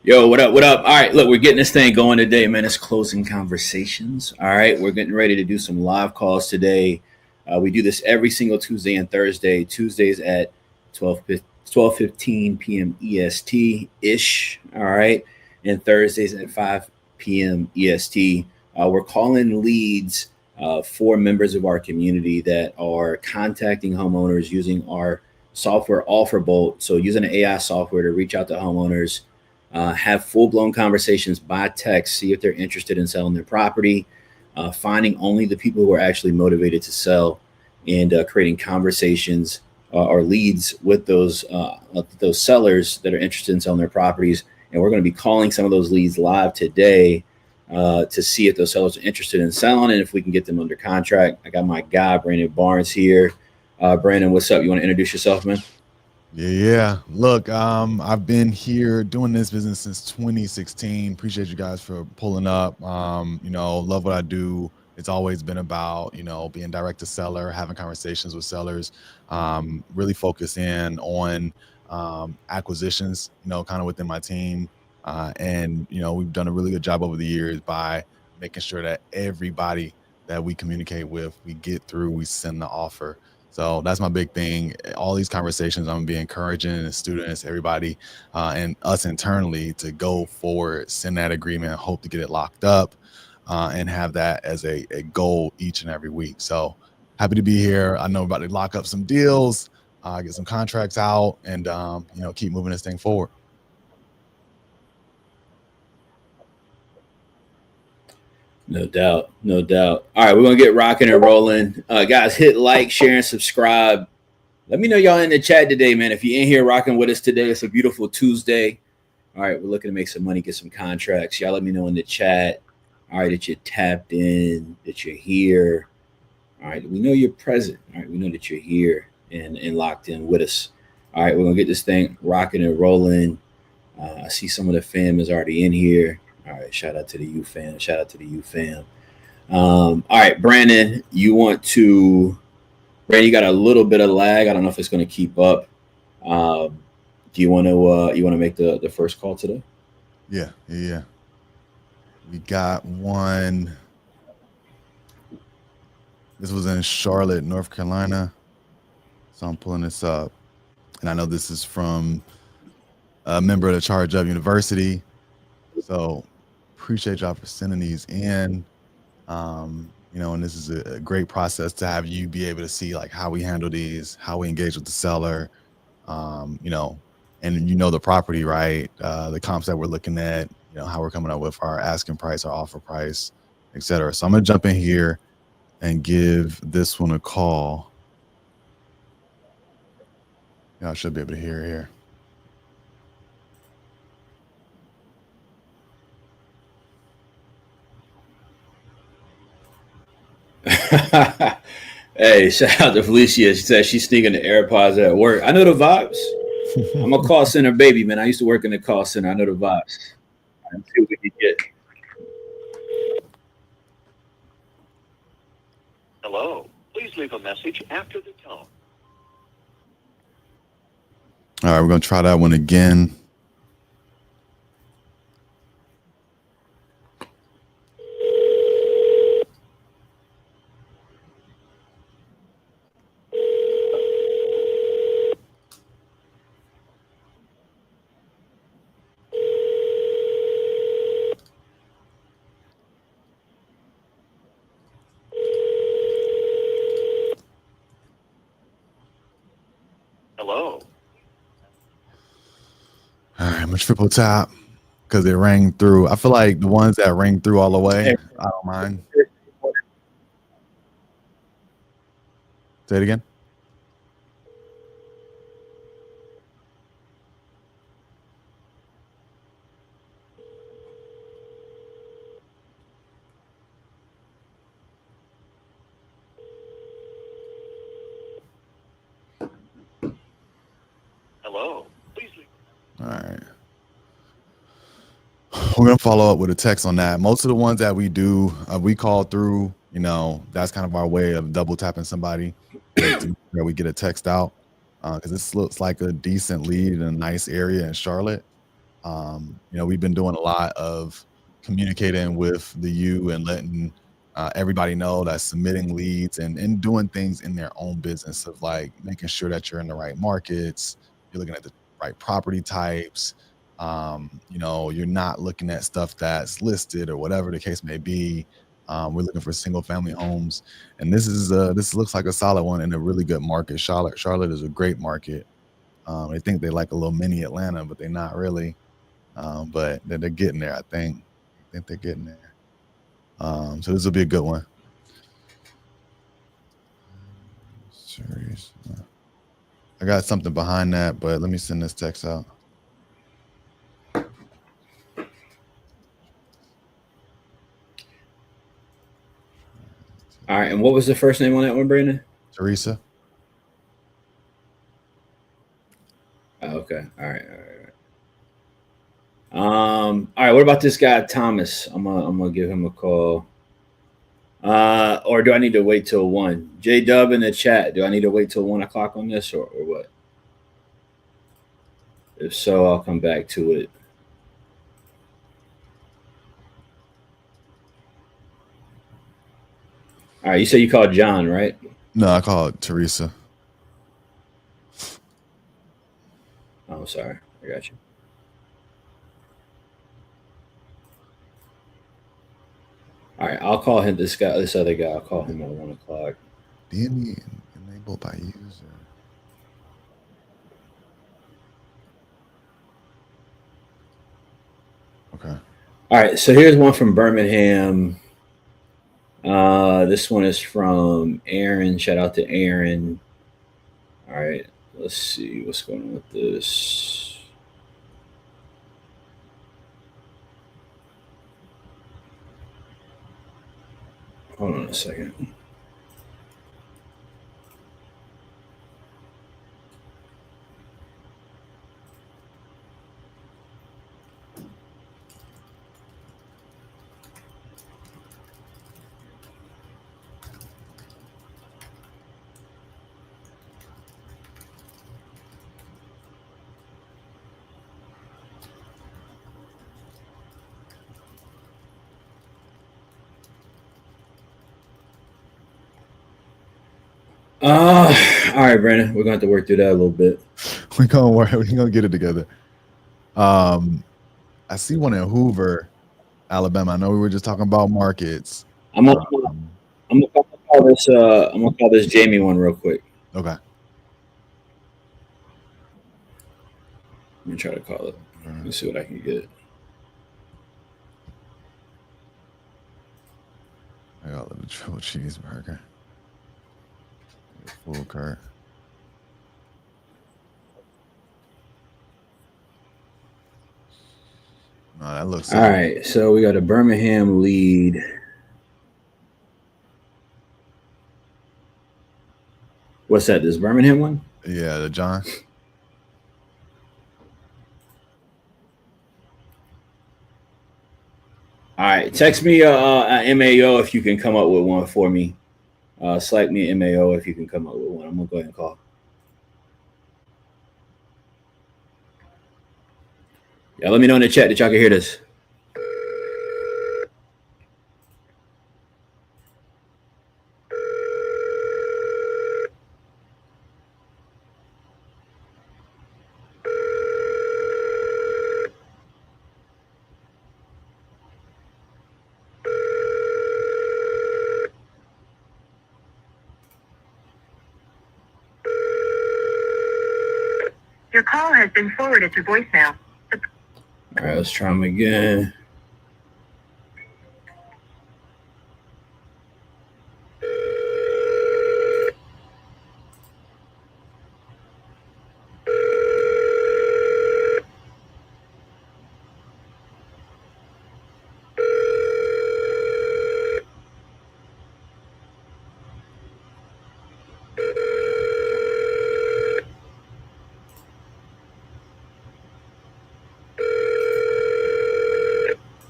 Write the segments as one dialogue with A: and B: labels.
A: Yo, what up? What up? All right, look, we're getting this thing going today, man. It's closing conversations. All right, we're getting ready to do some live calls today. We do this every single Tuesday and Thursday. Tuesdays at 12:15 p.m. EST ish. All right, and Thursdays at 5 p.m. EST. We're calling leads for members of our community that are contacting homeowners using our software OfferBolt. So using an AI software to reach out to homeowners, have full blown conversations by text, see if they're interested in selling their property, finding only the people who are actually motivated to sell, and creating conversations or leads with those sellers that are interested in selling their properties. And we're going to be calling some of those leads live today to see if those sellers are interested in selling and if we can get them under contract. I got my guy Brandon Barnes here. Brandon, what's up? You want to introduce yourself, man?
B: Yeah. Look, I've been here doing this business since 2016. Appreciate you guys for pulling up. Love what I do. It's always been about, being direct to seller, having conversations with sellers, really focus in on acquisitions, kind of within my team. We've done a really good job over the years by making sure that everybody that we communicate with, we get through, we send the offer. So that's my big thing. All these conversations, I'm gonna be encouraging the students, everybody, and us internally to go forward, send that agreement, hope to get it locked up, and have that as a goal each and every week. So happy to be here. I know we're about to lock up some deals, get some contracts out, and keep moving this thing forward.
A: No doubt. No doubt. All right, we're going to get rocking and rolling. Guys, hit like, share, and subscribe. Let me know y'all in the chat today, man. If you're in here rocking with us today, it's a beautiful Tuesday. All right, we're looking to make some money, get some contracts. Y'all let me know in the chat. All right, that you're tapped in, that you're here. All right, we know you're present. All right, we know that you're here and locked in with us. All right, we're going to get this thing rocking and rolling. I see some of the fam is already in here. All right, shout out to the U fam. Shout out to the U fam. All right, Brandon, you got a little bit of lag. I don't know if it's going to keep up. Do you want to make the first call today?
B: Yeah. We got one. This was in Charlotte, North Carolina. So I'm pulling this up, and I know this is from a member of the Charge Up University. So appreciate y'all for sending these in. And this is a great process to have you be able to see like how we handle these, how we engage with the seller, and the property, right? The comps that we're looking at, how we're coming up with our asking price, our offer price, et cetera. So I'm gonna jump in here and give this one a call. Y'all should be able to hear here.
A: Hey, shout out to Felicia. She said she's sneaking the AirPods at work. I know the vibes. I'm a call center baby, man. I used to work in the call center. I know the vibes. Let's see what we can get.
C: Hello. Please leave a message after the tone.
B: All right, we're gonna try that one again.
C: Hello.
B: All right, I'm gonna triple tap because it rang through. I feel like the ones that rang through all the way, I don't mind. Say it again.
C: Hello. Please leave.
B: All right. We're gonna follow up with a text on that. Most of the ones that we do, we call through. That's kind of our way of double tapping somebody that we get a text out because this looks like a decent lead in a nice area in Charlotte. We've been doing a lot of communicating with the U and letting everybody know that submitting leads and doing things in their own business of like making sure that you're in the right markets, you're looking at the right property types. You're not looking at stuff that's listed or whatever the case may be. We're looking for single family homes, and this looks like a solid one in a really good market. Charlotte is a great market. They think they like a little mini Atlanta, but they're not really. But they're getting there. I think they're getting there. So this will be a good one. Serious. I got something behind that, but let me send this text out.
A: All right, and what was the first name on that one, Brandon?
B: Teresa.
A: Oh, okay. All right. All right. What about this guy Thomas? I'm gonna give him a call. Or do I need to wait till 1? J Dub in the chat. Do I need to wait till 1 o'clock on this, or what? If so, I'll come back to it. All right. You said you called John, right?
B: No, I called Teresa.
A: Oh, sorry. I got you. All right. I'll call him. This other guy. I'll call him at 1 o'clock.
B: DME enabled by user. Okay.
A: All right. So here's one from Birmingham. This one is from Aaron. Shout out to Aaron. All right. Let's see what's going on with this. Hold on a second. All right, Brandon. We're gonna have to work through that a little bit.
B: We're gonna get it together. I see one in Hoover, Alabama. I know we were just talking about markets.
A: I'm gonna call this. I'm gonna call this Jamie one real quick.
B: Okay.
A: Let me try to call it. Let me see what I can get.
B: I got a little triple cheeseburger. Full cart. No, that looks
A: all right. So we got a Birmingham lead. What's that? This Birmingham one?
B: Yeah, the John.
A: All right. Text me a MAO if you can come up with one for me. Slack me an MAO if you can come up with one. I'm gonna go ahead and call. Yeah, let me know in the chat that y'all can hear this.
D: Your call has been forwarded to voicemail.
A: All right, let's try them again.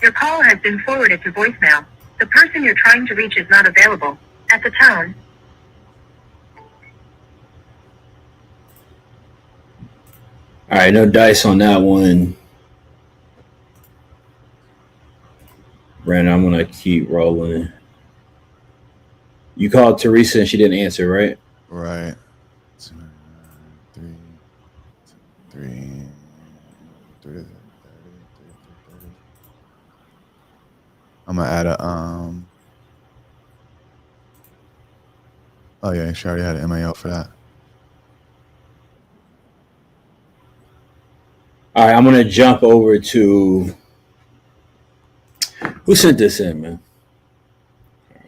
D: Your call has been forwarded to voicemail. The person you're trying to reach is not available. At the tone.
A: All right, no dice on that one. Brandon, I'm gonna keep rolling. You called Teresa and she didn't answer, right?
B: Right. 3, 3, 30. I'm gonna add a Oh yeah, she already had an MAO for that.
A: All right, I'm gonna jump over to who sent this in, man.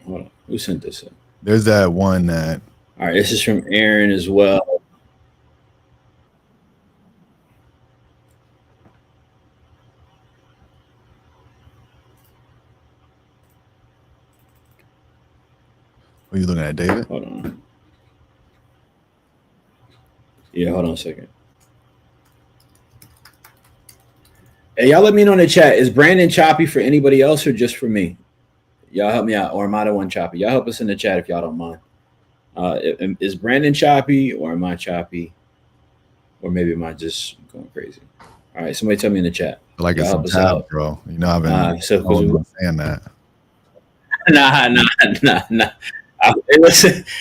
A: Hold on, who sent this in?
B: There's that one that.
A: All right, this is from Aaron as well.
B: Are you looking at, David?
A: Hold on. Yeah, hold on a second. Hey, y'all let me know in the chat. Is Brandon choppy for anybody else or just for me? Y'all help me out. Or am I the one choppy? Y'all help us in the chat if y'all don't mind. Is Brandon choppy or am I choppy? Or maybe am I just going crazy? All right, somebody tell me in the chat.
B: Like
A: Y'all
B: it's
A: help
B: some
A: us
B: tab,
A: out.
B: bro. You know I've been saying that.
A: Nah.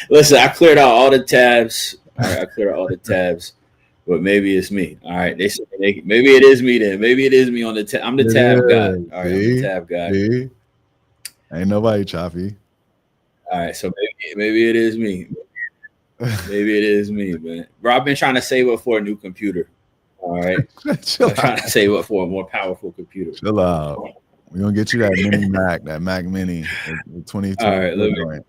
A: Listen. I cleared out all the tabs. All right, I cleared out all the tabs. But maybe it's me. All right, maybe it is me then. Maybe it is me on the tab. I'm the tab guy. All right, I'm the tab guy.
B: See? Ain't nobody choppy.
A: All right, so maybe it is me. Maybe it is me, man. Bro, I've been trying to save up for a new computer. All right, I'm trying to save up for a more powerful computer.
B: Chill out. We're gonna get you that mini Mac, that Mac Mini, 22.
A: All right, let me.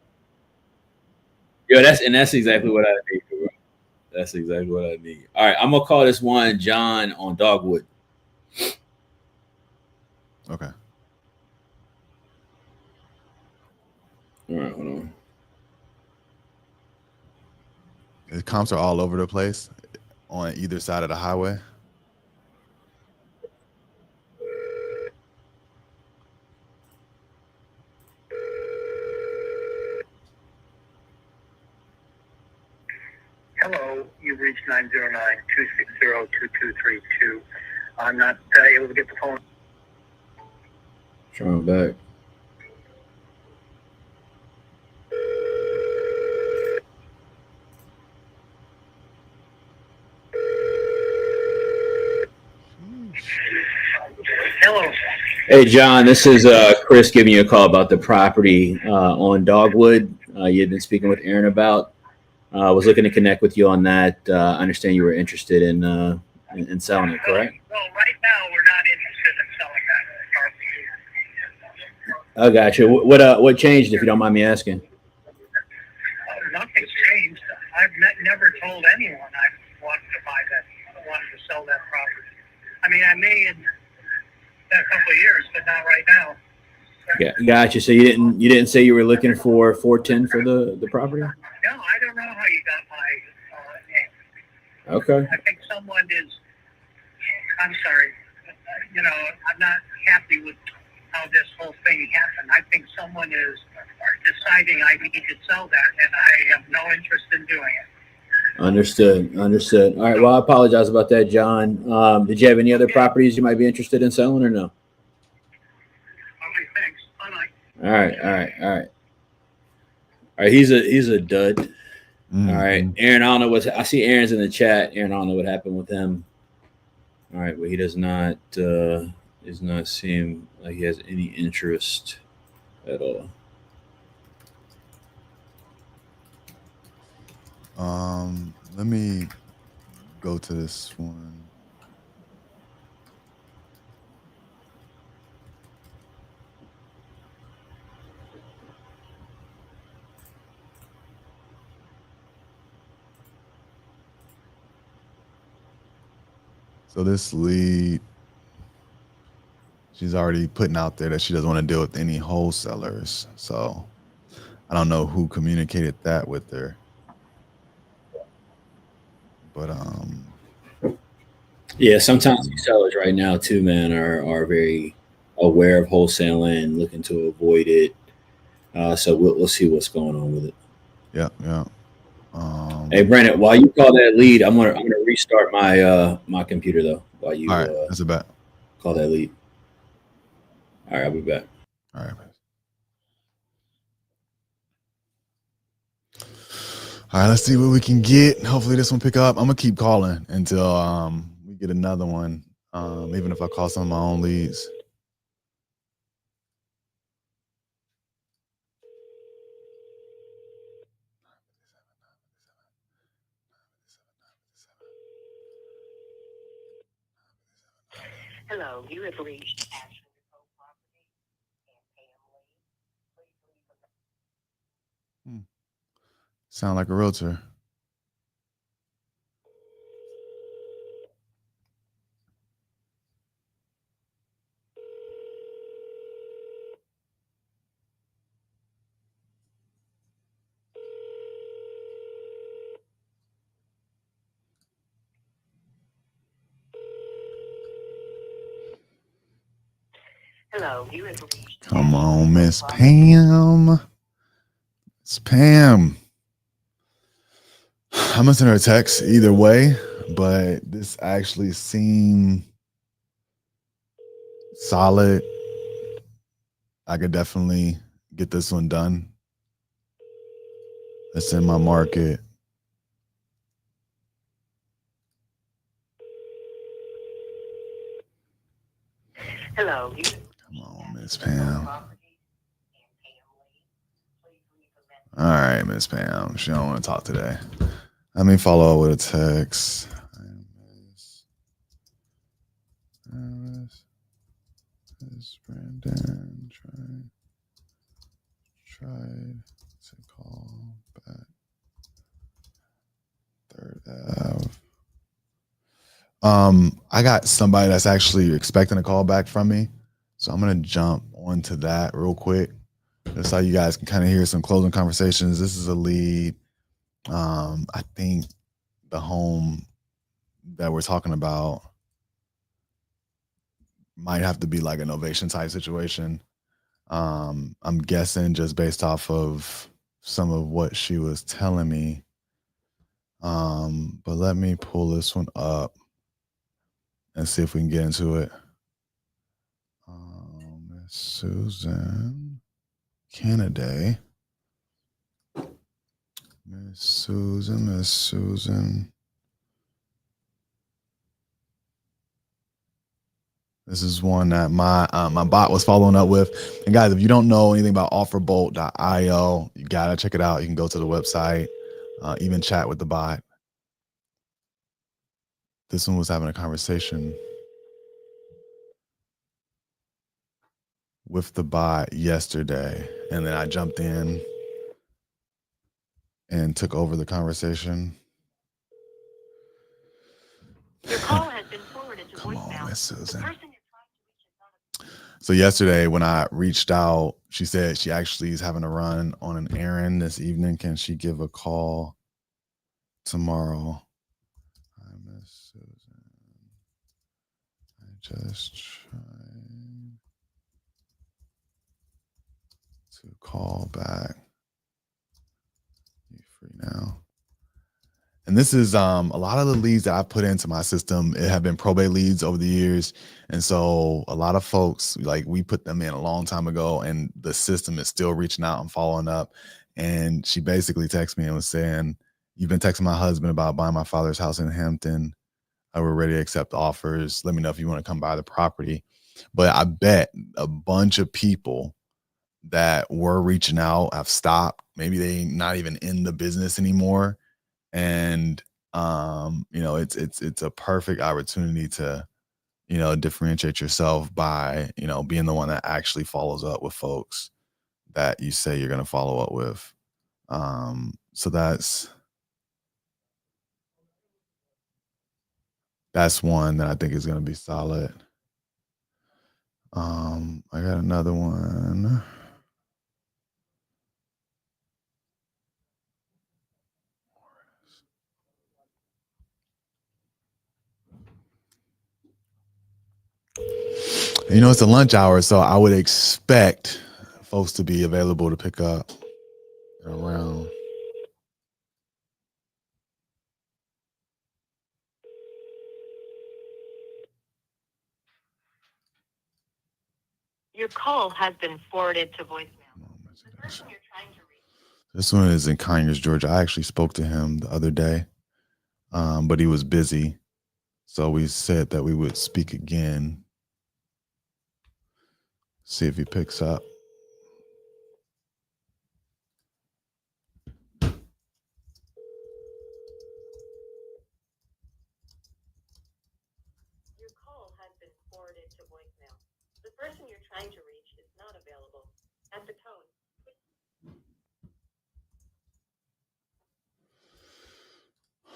A: Yo, that's exactly what I need, bro. That's exactly what I need. All right, I'm gonna call this one John on Dogwood.
B: Okay.
A: All right, hold on.
B: The comps are all over the place on either side of the highway.
E: Hello, you've reached 909-260-2232. I'm not able to get the phone.
A: Trying back.
E: Hello.
A: Hey, John, this is Chris giving you a call about the property on Dogwood. You've been speaking with Aaron about. I was looking to connect with you on that. I understand you were interested in selling it, correct?
E: Well, right now we're not interested in selling that.
A: I got you. What changed, if you don't mind me asking?
E: Nothing's changed. I've never told anyone I wanted to buy that, wanted to sell that property. I mean, I may in a couple of years, but not right now.
A: Yeah, got you. So you didn't say you were looking for 410 for the property?
E: No, I don't know how you got my name.
A: Okay.
E: I think someone is. I'm sorry. I'm not happy with how this whole thing happened. I think someone is deciding I need to sell that, and I have no interest in doing it.
A: Understood. All right. Well, I apologize about that, John. Did you have any other properties you might be interested in selling or no?
E: Okay, thanks. Bye-bye.
A: All right. He's a dud.
B: Mm-hmm.
A: All right, Aaron. I don't know I see Aaron's in the chat. Aaron, I don't know what happened with him. All right, but he does not seem like he has any interest at all.
B: Let me go to this one. So this lead, she's already putting out there that she doesn't want to deal with any wholesalers. So I don't know who communicated that with her. But
A: yeah, sometimes these sellers right now too, man, are very aware of wholesaling and looking to avoid it. So we'll see what's going on with it.
B: Yeah.
A: Hey, Brandon, while you call that lead, I'm gonna restart my my computer though. While you
B: all right, that's a bet.
A: Call that lead. All right, I'll be back.
B: All right. All right, let's see what we can get. Hopefully this one pick up. I'm gonna keep calling until we get another one. Even if I call some of my own leads.
D: Hello, you have reached Ashley Poe Property and family.
B: Sound like a realtor.
D: Hello, you have reached.
B: Come on, Miss Pam. It's Pam. I'm gonna send her a text either way, but this actually seemed solid. I could definitely get this one done. It's in my market.
D: Hello, you.
B: Come on, Miss Pam. All right, Miss Pam. She don't want to talk today. Let me follow up with a text. Miss Brandon tried to call back. Third Ave. I got somebody that's actually expecting a call back from me, so I'm gonna jump onto that real quick. That's how you guys can kind of hear some closing conversations. This is a lead. I think the home that we're talking about might have to be like an ovation type situation. I'm guessing just based off of some of what she was telling me. But let me pull this one up and see if we can get into it. Miss Susan Kennedy. Miss Susan. This is one that my bot was following up with. And guys, if you don't know anything about offerbolt.io, you gotta check it out. You can go to the website, even chat with the bot. This one was having a conversation with the bot yesterday, and then I jumped in and took over the conversation.
D: Your call has been forwarded to
B: Come
D: voicemail.
B: on, Miss Susan.
D: The person you're trying to reach is not.
B: So yesterday when I reached out, she said she actually is having to run on an errand this evening. Can she give a call tomorrow? Hi, Miss Susan. I just tried to call back. You free now? And this is a lot of the leads that I put into my system. It have been probate leads over the years, and so a lot of folks, like, we put them in a long time ago, and the system is still reaching out and following up. And she basically texted me and was saying, "You've been texting my husband about buying my father's house in Hampton. We're ready to accept offers. Let me know if you want to come buy the property." But I bet a bunch of people that were reaching out have stopped. Maybe they not even in the business anymore. And it's a perfect opportunity to differentiate yourself by being the one that actually follows up with folks that you say you're going to follow up with. So that's one that I think is going to be solid. I got another one. It's a lunch hour, so I would expect folks to be available to pick up around.
D: Your call has been forwarded to voicemail. The person you're trying to reach.
B: This one is in Conyers, Georgia. I actually spoke to him the other day, but he was busy. So we said that we would speak again. See if he picks up.
D: Your call has been forwarded to voicemail. The person you're trying to reach is not available. At the tone.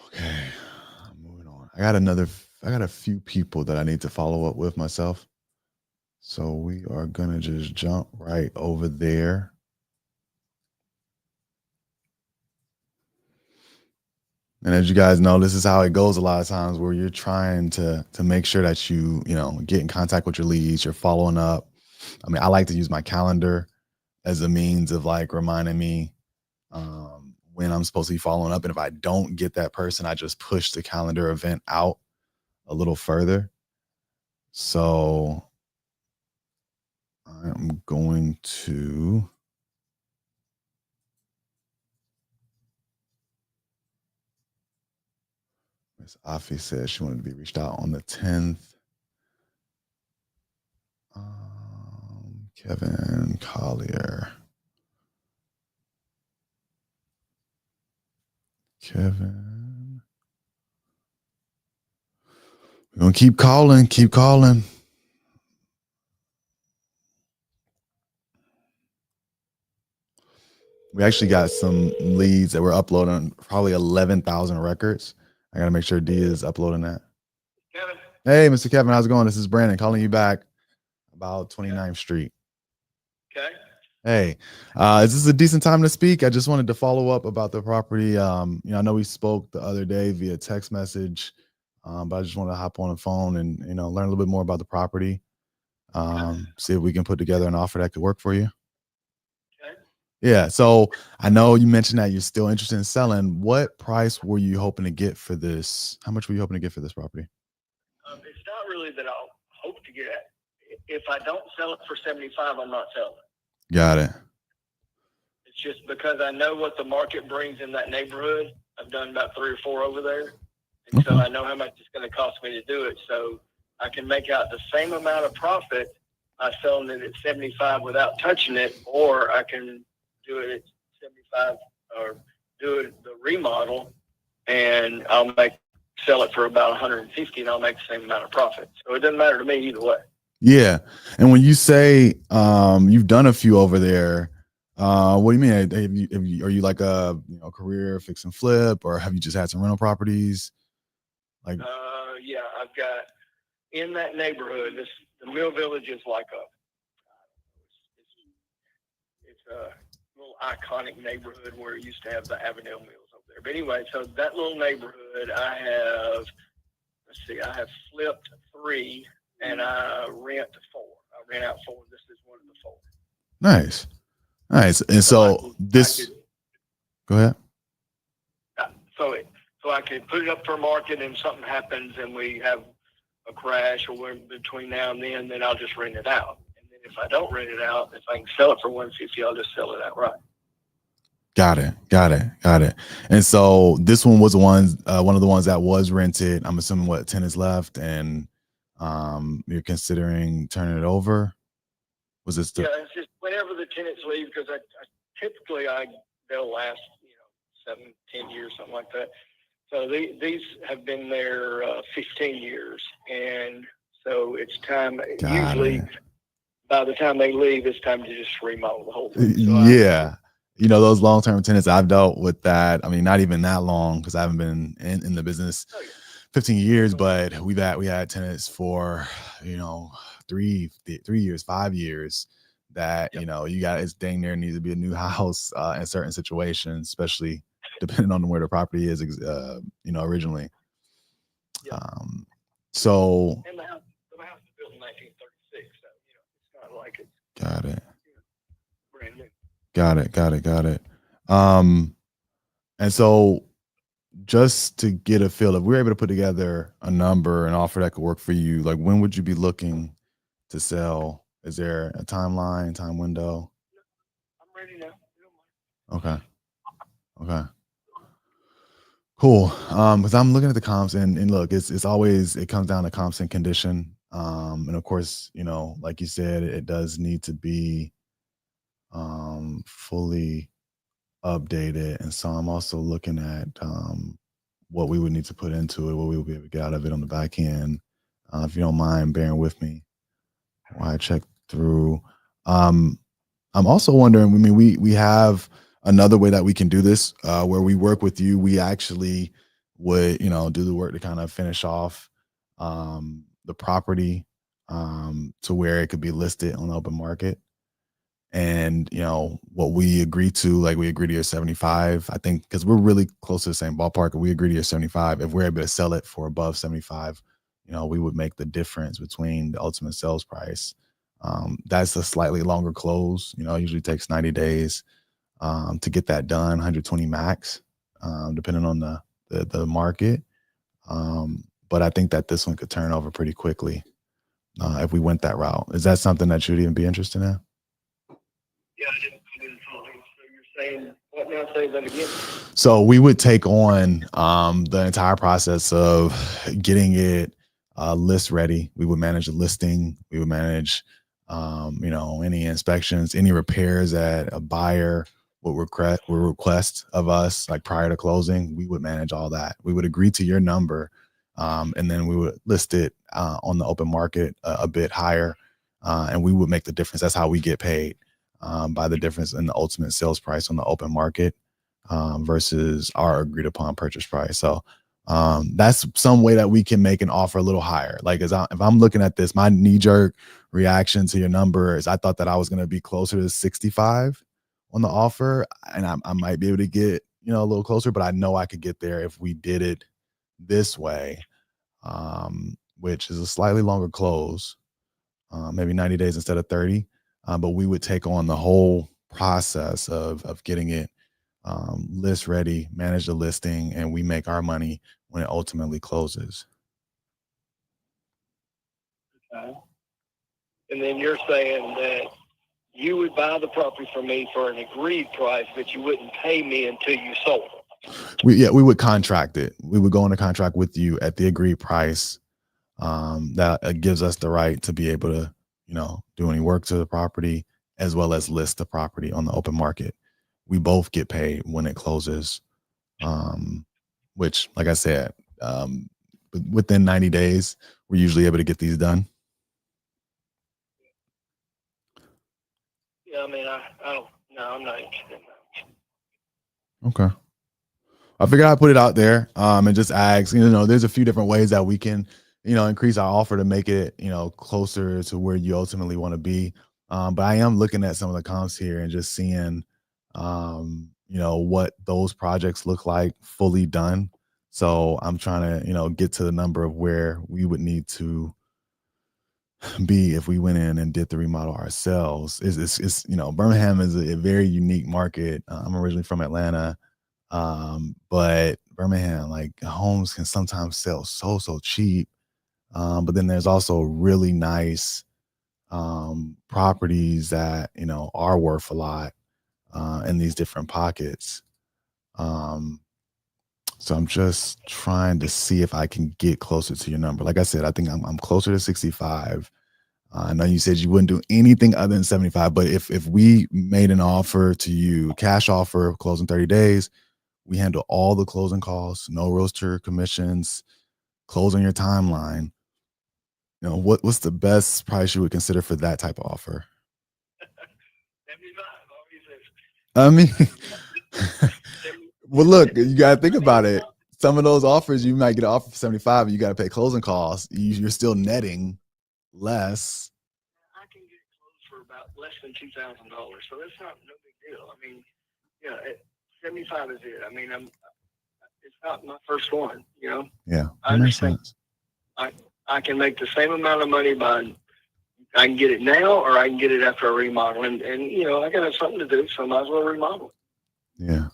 B: Okay, moving on. I got a few people that I need to follow up with myself. So we are gonna just jump right over there. And as you guys know, this is how it goes a lot of times, where you're trying to make sure that you get in contact with your leads, you're following up. I mean, I like to use my calendar as a means of like reminding me when I'm supposed to be following up. And if I don't get that person, I just push the calendar event out a little further. So I'm going to Miss Afi said she wanted to be reached out on the 10th. Kevin Collier. Kevin. We're going to keep calling, keep calling. We actually got some leads that we're uploading, probably 11,000 records. I got to make sure D is uploading that.
E: Kevin.
B: Hey, Mr. Kevin, how's it going? This is Brandon calling you back about 29th Street.
E: Okay.
B: Hey, is this a decent time to speak? I just wanted to follow up about the property. I know we spoke the other day via text message, but I just want to hop on the phone and, learn a little bit more about the property. See if we can put together an offer that could work for you.
E: Okay.
B: Yeah. So I know you mentioned that you're still interested in selling. What price were you hoping to get for this? How much were you hoping to get for this property?
E: It's not really that I'll hope to get. If I don't sell it for 75, I'm not selling it.
B: Got it.
E: It's just because I know what the market brings in that neighborhood. I've done about 3 or 4 over there. And so I know how much it's going to cost me to do it. So I can make out the same amount of profit by selling it at 75 without touching it, or I can do it at 75 or do it the remodel, and I'll sell it for about 150, and I'll make the same amount of profit. So it doesn't matter to me either way.
B: Yeah. And when you say you've done a few over there, what do you mean? Are you like a career fix and flip, or have you just had some rental properties? Like,
E: yeah, I've got in that neighborhood. The Mill Village is like it's a little iconic neighborhood where it used to have the Avondale Mills over there. But anyway, so that little neighborhood, I have flipped 3 and I rent 4. I rent out 4. This is one of the 4.
B: Nice. And so go ahead.
E: So I could put it up for market, and something happens and we have a crash, or we're between now and then I'll just rent it out. And then if I don't rent it out, if I can sell it for 150, I'll just sell it outright.
B: Got it. And so this one was one of the ones that was rented. I'm assuming what tenants left, and you're considering turning it over. Was this?
E: Yeah, it's just whenever the tenants leave, because I typically they'll last 7-10 years, something like that. So these have been there 15 years, and so it's time. Usually, by the time they leave, it's time to just remodel the whole thing. So
B: yeah. Those long-term tenants, I've dealt with that. I mean, not even that long, because I haven't been in the business 15 years, but we had tenants for, 3 years, 5 years that, it's dang near needs to be a new house in certain situations, especially depending on where the property is, originally.
E: Yeah.
B: So.
E: And the house was built in 1936, so, it's not like it's.
B: Got it.
E: Brand new.
B: Got it. And so just to get a feel, if we're able to put together a number, an offer that could work for you, like when would you be looking to sell Is there a timeline, time window?
E: I'm ready now.
B: Okay. Okay. Cool. Because I'm looking at the comps and look, it's always, it comes down to comps and condition. And of course, you know, like you said, it does need to be fully updated. And so I'm also looking at what we would need to put into it, what we would be able to get out of it on the back end. If you don't mind bearing with me while I check through. I'm also wondering, I mean, we have another way that we can do this where we work with you. We actually would, you know, do the work to kind of finish off the property to where it could be listed on the open market. And, you know, what we agree to, like we agree to your 75, I think, because we're really close to the same ballpark. We agree to your 75. If we're able to sell it for above 75, you know, we would make the difference between the ultimate sales price. That's a slightly longer close, you know, it usually takes 90 days to get that done, 120 max, depending on the market. But I think that this one could turn over pretty quickly if we went that route. Is that something that you'd even be interested in?
E: Yeah, I didn't follow. So you're saying what now? Say that again.
B: So we would take on the entire process of getting it list ready. We would manage the listing. We would manage, you know, any inspections, any repairs that a buyer would request of us, like prior to closing. We would manage all that. We would agree to your number, and then we would list it on the open market a bit higher, and we would make the difference. That's how we get paid. By the difference in the ultimate sales price on the open market versus our agreed upon purchase price. So that's some way that we can make an offer a little higher. Like if I'm looking at this, my knee jerk reaction to your number is I thought that I was going to be closer to 65 on the offer, and I might be able to get, you know, a little closer, but I know I could get there if we did it this way, which is a slightly longer close, maybe 90 days instead of 30. But we would take on the whole process of getting it list ready, manage the listing, and we make our money when it ultimately closes.
E: Okay. And then you're saying that you would buy the property from me for an agreed price, but you wouldn't pay me until you sold it.
B: We would contract it. We would go into contract with you at the agreed price. That gives us the right to be able to, you know, do any work to the property as well as list the property on the open market. We both get paid when it closes, which, like I said, within 90 days, we're usually able to get these done.
E: Yeah, I mean, I don't, no, I'm not interested in that.
B: Okay. I figured I'd put it out there and just ask, you know, there's a few different ways that we can, you know, increase our offer to make it, you know, closer to where you ultimately want to be. But I am looking at some of the comps here and just seeing, you know, what those projects look like fully done. So I'm trying to, you know, get to the number of where we would need to be if we went in and did the remodel ourselves. It's you know, Birmingham is a very unique market. I'm originally from Atlanta, but Birmingham, like, homes can sometimes sell so cheap. But then there's also really nice properties that, you know, are worth a lot in these different pockets. So I'm just trying to see if I can get closer to your number. Like I said, I think I'm closer to 65. I know you said you wouldn't do anything other than 75, but if we made an offer to you, cash offer, closing 30 days, we handle all the closing costs, no realtor commissions, close on your timeline. You know, what's the best price you would consider for that type of offer?
E: 75, always is.
B: I mean, well, look, you got to think about it. Some of those offers, you might get an offer for 75, and you got to pay closing costs. You're still netting less.
E: I can get it closed for about less than $2,000, so that's not no big deal. I mean, yeah, 75 is it. I mean, it's not my first one, you know.
B: Yeah,
E: I
B: makes
E: understand.
B: sense.
E: I can make the same amount of money I can get it now, or I can get it after a remodel, and you know, I got something to do, so I might as well remodel.
B: Yeah.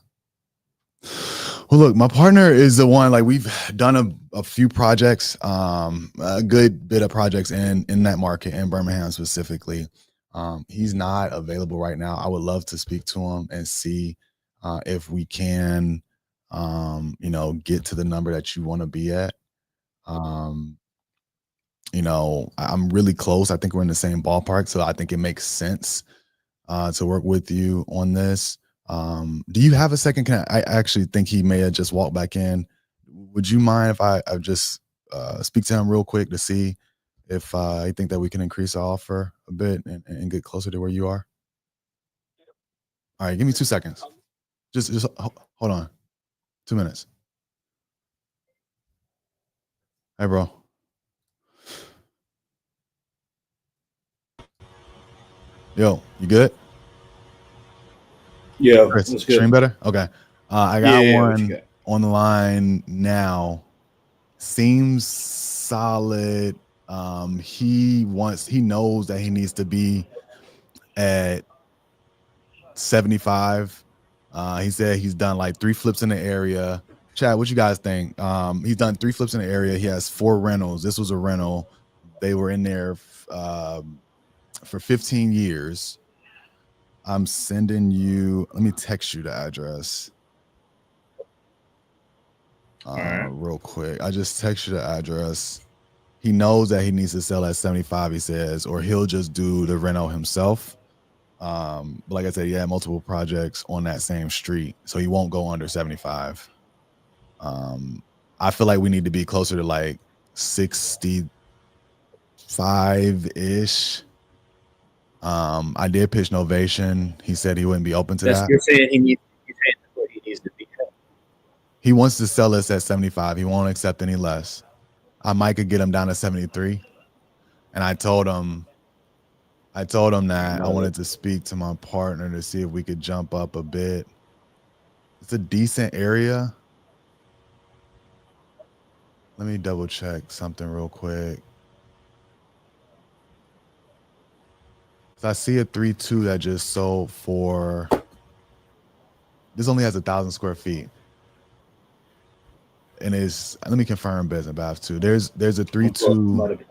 B: Well, look, my partner is the one, like we've done a few projects, a good bit of projects in that market in Birmingham specifically. He's not available right now. I would love to speak to him and see if we can, get to the number that you want to be at. Um, I'm really close. I think we're in the same ballpark, so I think it makes sense to work with you on this. Do you have a second? I actually think he may have just walked back in. Would you mind if I just speak to him real quick to see if you think that we can increase our offer a bit and get closer to where you are? All right, give me 2 seconds. Just hold on. 2 minutes. Hey, bro. Yo, you good?
A: Yeah,
B: Chris,
A: that's
B: stream
A: good.
B: better? Okay. I got
A: Yeah, what you
B: one
A: got?
B: on the line now. Seems solid. He knows that he needs to be at 75. He said he's done like 3 flips in the area. Chad, what you guys think? He's done 3 flips in the area. He has 4 rentals. This was a rental. They were in there for 15 years. I'm sending you, let me text you the address
A: right.
B: real quick. I just text you the address. He knows that he needs to sell at 75, he says, or he'll just do the rental himself. But like I said, he had multiple projects on that same street, so he won't go under 75. I feel like we need to be closer to like 65-ish. I did pitch Novation. He said he wouldn't be open to
A: That's
B: that.
A: you're saying you're saying that's what he needs to be at.
B: He wants to sell us at 75. He won't accept any less. I might could get him down to 73. And I told him that I wanted to speak to my partner to see if we could jump up a bit. It's a decent area. Let me double check something real quick. So I see a 3-2 that just sold for, this only has 1,000 square feet. And let me confirm Beds and Bath too. There's a 3-2,
A: I'm about to check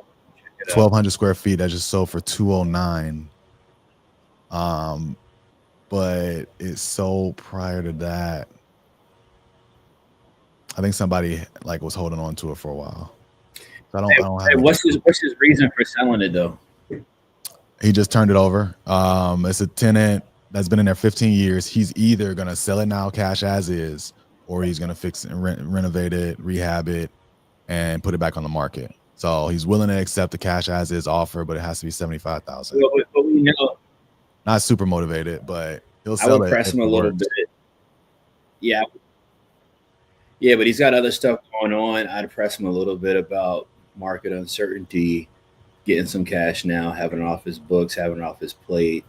A: it out.
B: 1,200 square feet that just sold for 209. But it sold prior to that. I think somebody like was holding on to it for a while. So I don't have
A: Hey,
B: any.
A: what's his reason for selling it though?
B: He just turned it over. It's a tenant that's been in there 15 years. He's either gonna sell it now cash as is, or he's gonna fix it, renovate it, rehab it, and put it back on the market. So he's willing to accept the cash as is offer, but it has to be 75,000.
A: But we know
B: Not super motivated, but he'll
A: I
B: sell
A: would
B: it
A: press
B: if
A: him a
B: it
A: little
B: works.
A: bit. Yeah, yeah, but he's got other stuff going on. I'd press him a little bit about market uncertainty, getting some cash now, having it off his books, having it off his plate,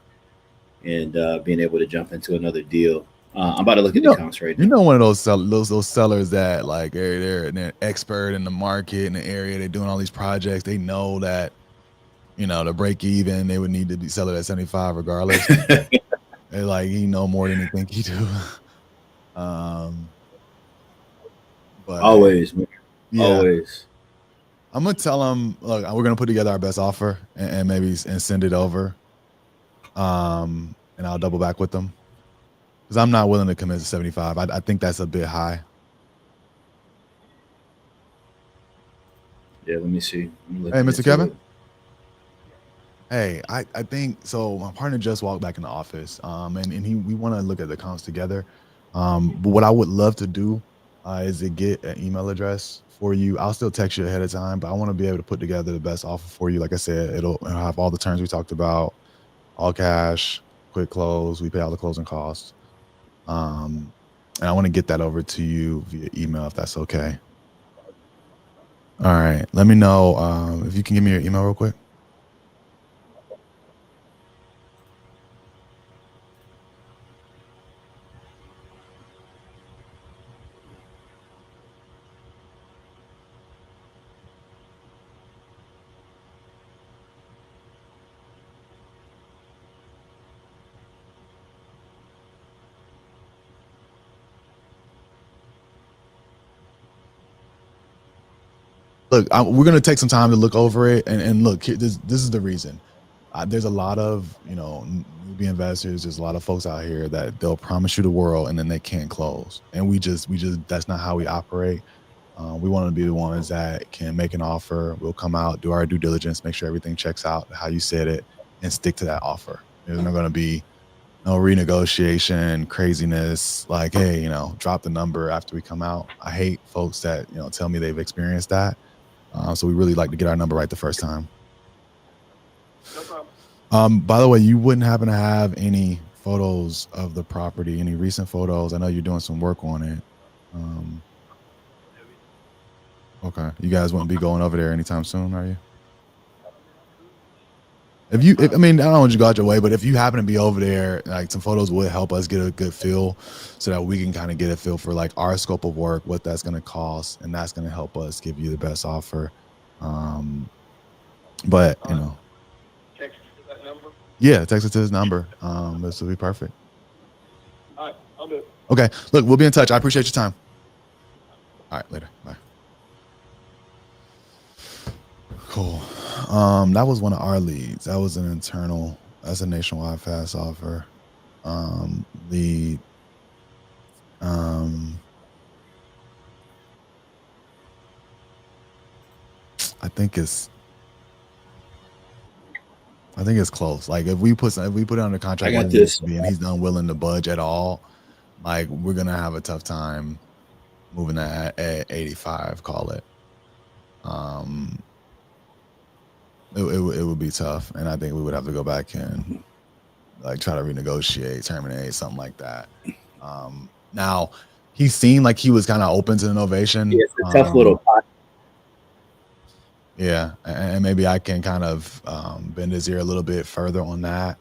A: and being able to jump into another deal. I'm about to look at the comps right now.
B: One of those those sellers that like they're an expert in the market in the area. They're doing all these projects. They know that to break even, they would need to be sell it at 75 regardless. They like he know more than they think he do. But
A: Always, man.
B: yeah,
A: Always.
B: I'm gonna tell him, look, we're gonna put together our best offer and maybe send it over. And I'll double back with them because I'm not willing to commit to 75. I think that's a bit high.
A: Yeah, let me see.
B: Hey, Mr. Kevin. Hey, I think so. My partner just walked back in the office, and we want to look at the comps together. But what I would love to do is to get an email address for you. I'll still text you ahead of time, but I want to be able to put together the best offer for you. Like I said, it'll have all the terms we talked about, all cash, quick close. We pay all the closing costs. And I want to get that over to you via email if that's okay. All right. Let me know if you can give me your email real quick. Look, we're gonna take some time to look over it, and look, this is the reason. There's a lot of newbie investors. There's a lot of folks out here that they'll promise you the world and then they can't close. And we just that's not how we operate. We want to be the ones that can make an offer. We'll come out, do our due diligence, make sure everything checks out how you said it, and stick to that offer. There's not going to be no renegotiation, craziness, like, hey, drop the number after we come out. I hate folks that tell me they've experienced that. So we really like to get our number right the first time.
C: No problem.
B: By the way, you wouldn't happen to have any photos of the property, any recent photos? I know you're doing some work on it. Okay, you guys won't be going over there anytime soon, are you? I mean, I don't want you to go out your way, but if you happen to be over there, like, some photos would help us get a good feel so that we can kind of get a feel for like our scope of work, what that's going to cost, and that's going to help us give you the best offer. But
C: Text to that number.
B: yeah, text it to this number. This will be perfect.
C: All right, I'll do it.
B: Okay, look, we'll be in touch. I appreciate your time. All right, later. Bye. Cool. That was one of our leads. That was an internal. That's a nationwide fast offer. Lead. I think it's close. Like, if we put it under contract,
A: I got
B: where it needs
A: this.
B: to be, and he's unwilling to budge at all, like, we're gonna have a tough time moving that at 85. Call it. It would be tough, and I think we would have to go back and like try to renegotiate, terminate, something like that. Now he seemed like he was kind of open to innovation.
A: Yeah, it's a tough little pot.
B: Yeah, and maybe I can kind of bend his ear a little bit further on that,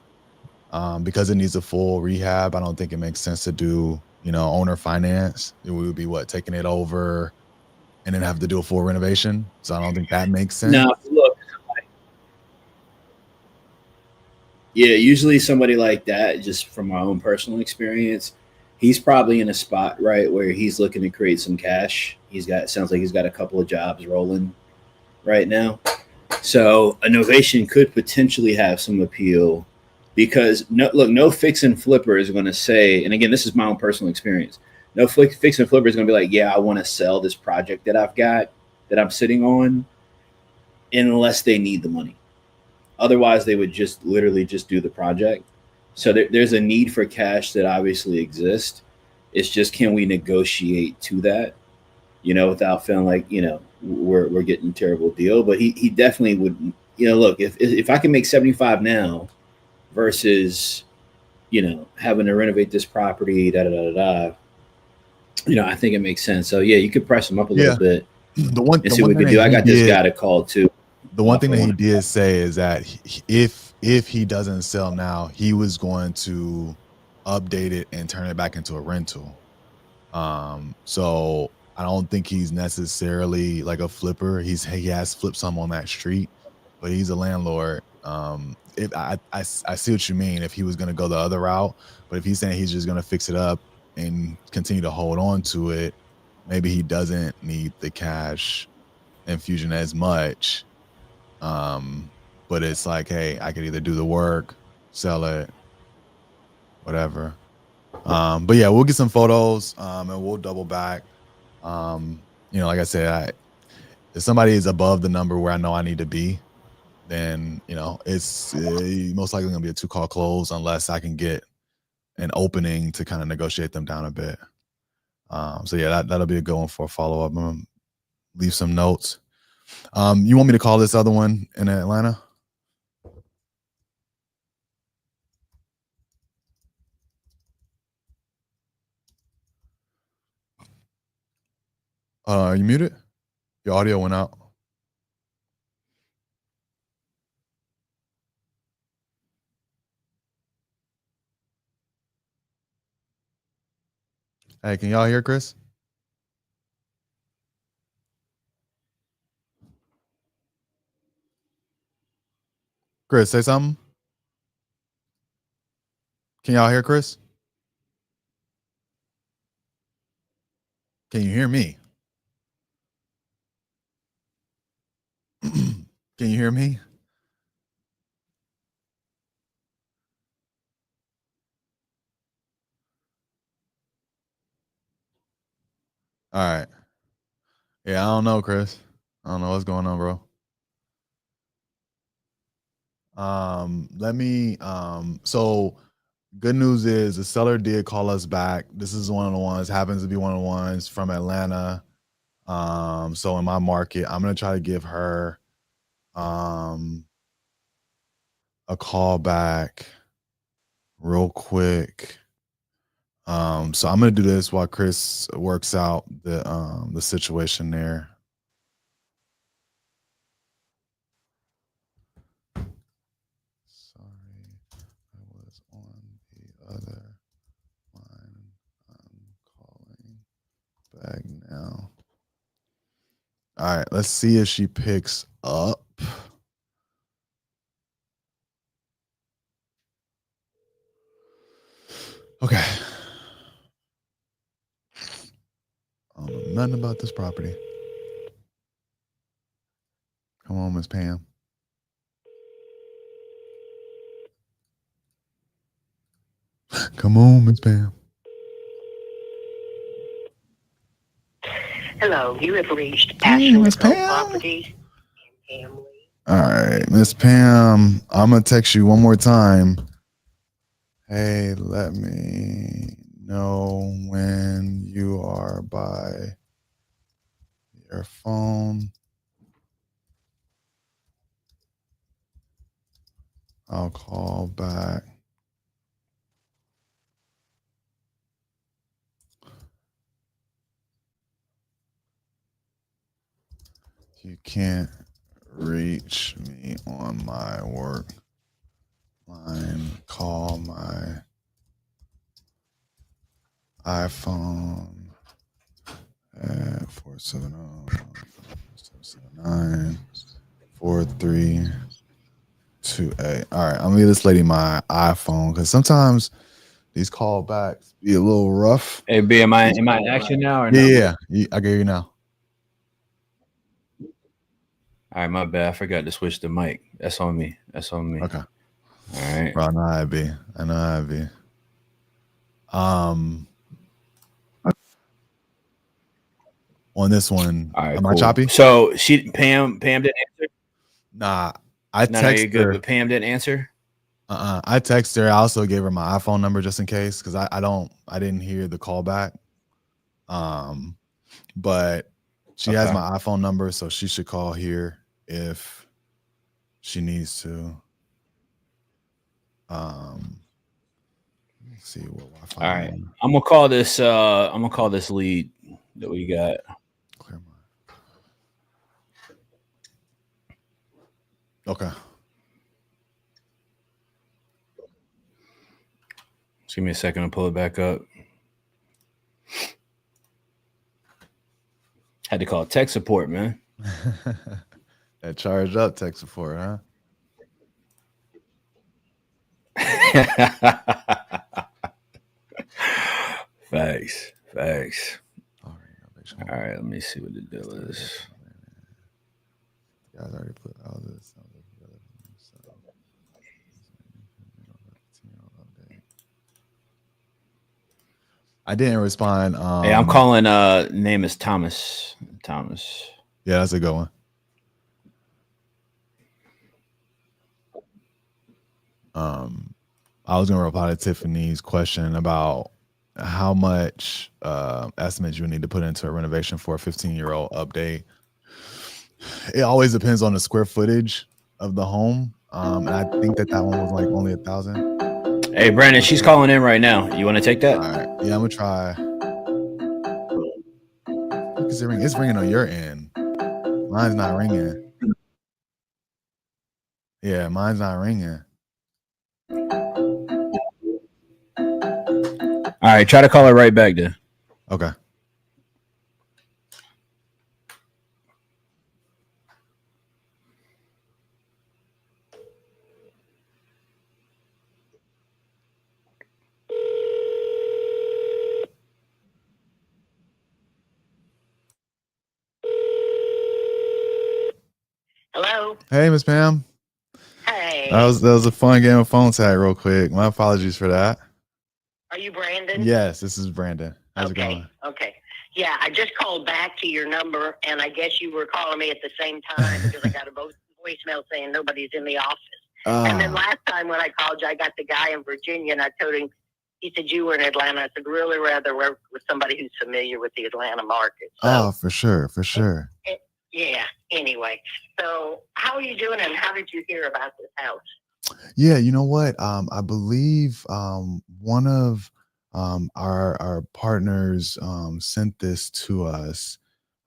B: because it needs a full rehab. I don't think it makes sense to do owner finance. It would be taking it over and then have to do a full renovation. So I don't think that makes sense.
A: Now, look, yeah, usually somebody like that, just from my own personal experience, he's probably in a spot, right, where he's looking to create some cash. Sounds like he's got a couple of jobs rolling right now. So innovation could potentially have some appeal, because no fix and flipper is going to say, and again, this is my own personal experience. No fix and flipper is going to be like, yeah, I want to sell this project that I've got that I'm sitting on, unless they need the money. Otherwise, they would just literally just do the project. So there's a need for cash that obviously exists. It's just, can we negotiate to that, without feeling like, we're getting a terrible deal. But he definitely would, look, if I can make 75 now versus, having to renovate this property, I think it makes sense. So yeah, you could press him up a little bit and see what we can do. I got this guy to call too.
B: The one thing that he did say is that if he doesn't sell now, he was going to update it and turn it back into a rental. So I don't think he's necessarily like a flipper. He has flipped some on that street, but he's a landlord. If I see what you mean, if he was going to go the other route, but if he's saying he's just going to fix it up and continue to hold on to it, maybe he doesn't need the cash infusion as much. But it's like, hey, I could either do the work, sell it, whatever. But yeah, we'll get some photos, and we'll double back. Like I said, if somebody is above the number where I know I need to be, then it's most likely gonna be a 2-call close unless I can get an opening to kind of negotiate them down a bit. So yeah, that'll be a good one for a follow up. I'm gonna leave some notes. You want me to call this other one in Atlanta? Are you muted? Your audio went out. Hey, can y'all hear Chris? Chris, say something. Can y'all hear Chris? Can you hear me? Can you hear me? All right. Yeah, I don't know, Chris. I don't know what's going on, bro. Let me so good news is the seller did call us back. This is one of the ones, happens to be one of the ones from Atlanta. So in my market, I'm gonna try to give her a call back real quick. So I'm gonna do this while Chris works out the situation there. Sorry, I was on the other line. I'm calling back now. All right, let's see if she picks up. Okay. I don't know nothing about this property. Come on, Miss Pam. Come on, Miss Pam.
F: Hello, you have reached
B: Hey,
F: Ashland
B: Miss
F: Grove
B: Pam.
F: Properties in Hamley.
B: All right, Miss Pam, I'm gonna text you one more time. Hey, let me know when you are by your phone. I'll call back. You can't reach me on my work line. Call my iPhone at 470-779-4328. All right, I'm gonna give this lady my iPhone because sometimes these callbacks be a little rough.
A: Hey, B, am I in action now or no?
B: Yeah, I get you now.
A: All right, my bad. I forgot to switch the mic. That's on me. That's on me.
B: Okay.
A: All right.
B: Bro, I know how it be. On this one,
A: All right,
B: am I
A: cool.
B: choppy?
A: So Pam didn't answer?
B: Nah, I
A: No,
B: text
A: you're good,
B: her.
A: but Pam didn't answer?
B: I text her. I also gave her my iPhone number just in case because I didn't hear the call back. But she has
A: Okay.
B: my iPhone number, so she should call here if she needs to. Let me see what Wi-Fi.
A: All right. I'm gonna call this lead that we got.
B: Clear my. Okay.
A: Just give me a second to pull it back up. Had to call tech support, man.
B: That charged up tech support, huh?
A: Facts.
B: All
A: right, let me see what the deal is.
B: You guys already put all this. I didn't respond.
A: Hey, I'm calling. Name is Thomas.
B: Yeah, that's a good one. I was gonna reply to Tiffany's question about how much estimates you need to put into a renovation for a 15-year-old update. It always depends on the square footage of the home, and I think that one was like only 1,000.
A: Hey, Brandon, she's calling in right now. You want to take that?
B: All right. Yeah, I'm gonna try. It's ringing on your end. Mine's not ringing. Yeah, mine's not ringing.
A: All right, try to call her right back then.
B: Okay.
F: Hello?
B: Hey, Miss Pam.
F: Hey,
B: That was a fun game of phone tag real quick. My apologies for that.
F: are you Brandon?
B: Yes, this is Brandon. How's it
F: Okay,
B: going?
F: okay. Yeah, I just called back to your number, and I guess you were calling me at the same time because I got a voicemail saying nobody's in the office. And then last time when I called you, I got the guy in Virginia, and I told him, he said you were in Atlanta. I said, really rather work with somebody who's familiar with the Atlanta market. So,
B: for sure.
F: yeah, anyway. So how are you doing, and how did you hear about this house?
B: Yeah, you know what? I believe one of our partners sent this to us.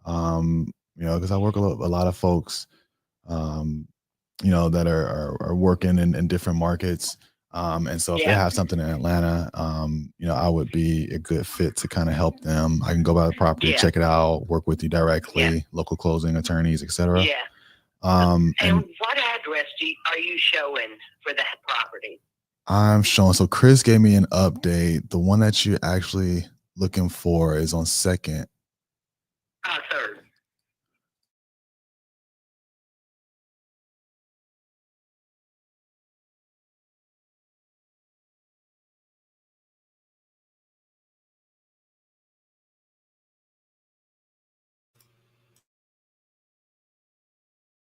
B: Because I work with a lot of folks, that are working in different markets. And so if they have something in Atlanta, I would be a good fit to kind of help them. I can go by the property, check it out, work with you directly, local closing attorneys, etc.
F: Yeah. And what address are you showing for that property?
B: I'm showing. So Chris gave me an update. The one that you're actually looking for is on 2nd.
F: 3rd.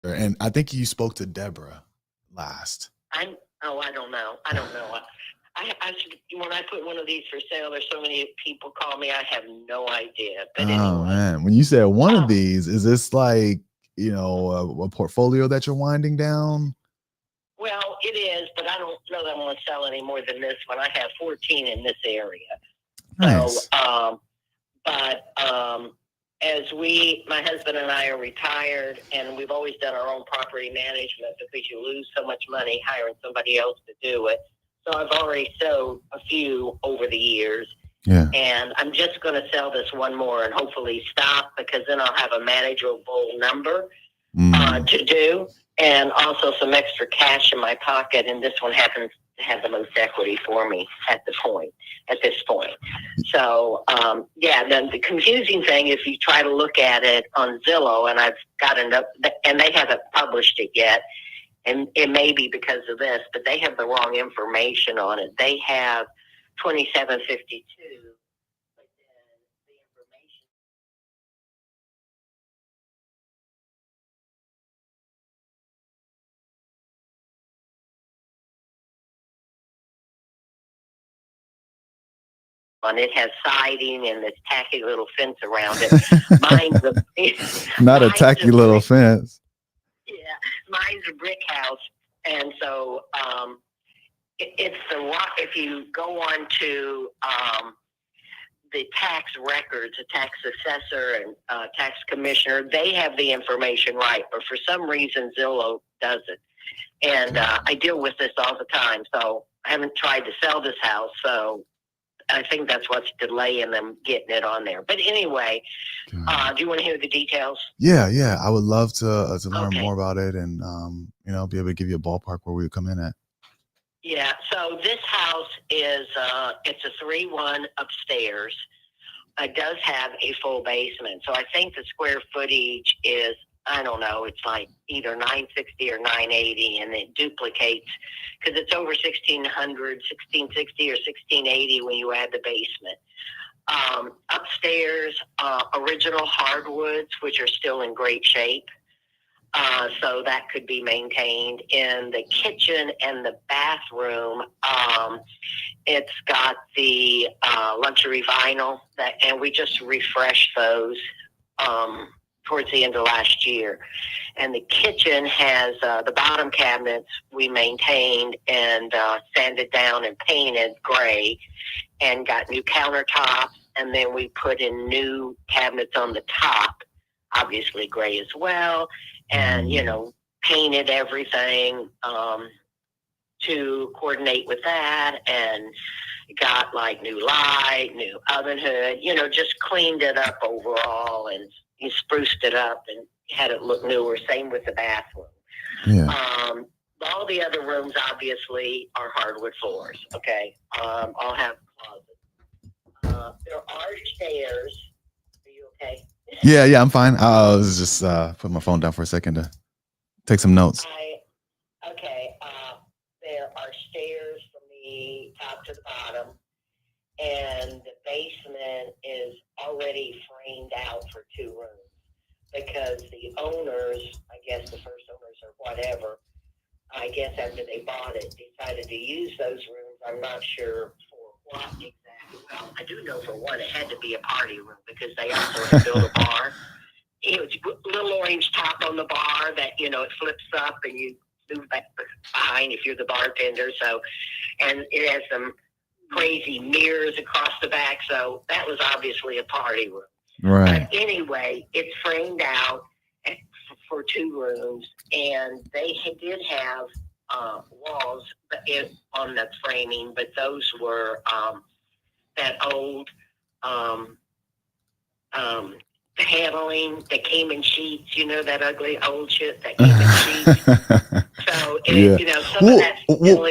B: And I think you spoke to Deborah last.
F: I don't know. When I put one of these for sale, there's so many people call me. I have no idea. But anyway.
B: Man, when you said one of these, is this like a portfolio that you're winding down?
F: Well, it is, but I don't know that I want to sell any more than this one. I have 14 in this area.
B: Nice.
F: So, as my husband and I are retired, and we've always done our own property management because you lose so much money hiring somebody else to do it. So I've already sold a few over the years.
B: Yeah.
F: And I'm just going to sell this one more and hopefully stop, because then I'll have a manageable number to do, and also some extra cash in my pocket. And this one happens to have the most equity for me at this point. So, then the confusing thing, if you try to look at it on Zillow, and I've gotten up, and they haven't published it yet, and it may be because of this, but they have the wrong information on it. They have 2752, but then the information. On it has siding and this tacky little fence around it.
B: Not a tacky little fence.
F: Yeah, mine's a brick house, and so it's the rock. If you go on to the tax records, the tax assessor and tax commissioner, they have the information right, but for some reason Zillow doesn't. And I deal with this all the time, so I haven't tried to sell this house, so I think that's what's delaying them getting it on there. But anyway, do you want to hear the details?
B: Yeah. I would love to learn more about it, and be able to give you a ballpark where we would come in at.
F: Yeah. So this house is it's a 3-1 upstairs. It does have a full basement. So I think the square footage is, I don't know, it's like either 960 or 980, and it duplicates because it's over 1660 or 1680 when you add the basement. Upstairs, original hardwoods, which are still in great shape. So that could be maintained. In the kitchen and the bathroom, it's got the luxury vinyl and we just refreshed those towards the end of last year. And the kitchen has the bottom cabinets we maintained and sanded down and painted gray, and got new countertops. And then we put in new cabinets on the top, obviously gray as well. And, painted everything to coordinate with that, and got like new light, new oven hood, just cleaned it up overall, and you spruced it up and had it look newer. Same with the bathroom.
B: Yeah.
F: All the other rooms obviously are hardwood floors. Okay. All have closets. There are stairs. Are you okay?
B: Yeah, I'm fine. I was just putting my phone down for a second to take some notes.
F: There are stairs from the top to the bottom, and the basement is already framed out for 2 rooms because the owners, I guess the first owners or whatever, I guess after they bought it, decided to use those rooms. I'm not sure for what exactly. Well, I do know for one, it had to be a party room because they also had built a bar. It was a little orange top on the bar that, it flips up and you move back behind if you're the bartender. So, and it has some crazy mirrors across the back. So that was obviously a party room.
B: Right.
F: But anyway, it's framed out for 2 rooms, and they did have walls on the framing, but those were that old paneling that came in sheets, that ugly old shit that came in sheets. So, some of that still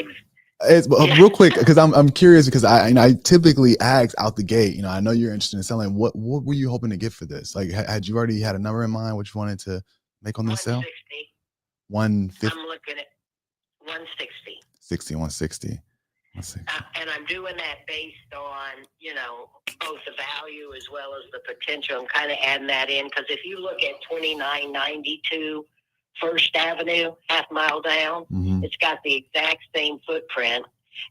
B: real quick, because I'm curious, because I typically ask out the gate, I know you're interested in selling. What were you hoping to get for this? Like, had you already had a number in mind what you wanted to make on this sale? 150.
F: I'm looking at 160.
B: 160.
F: And I'm doing that based on, both the value as well as the potential. I'm kind of adding that in because if you look at 2992 First Avenue, half mile down, it's got the exact same footprint,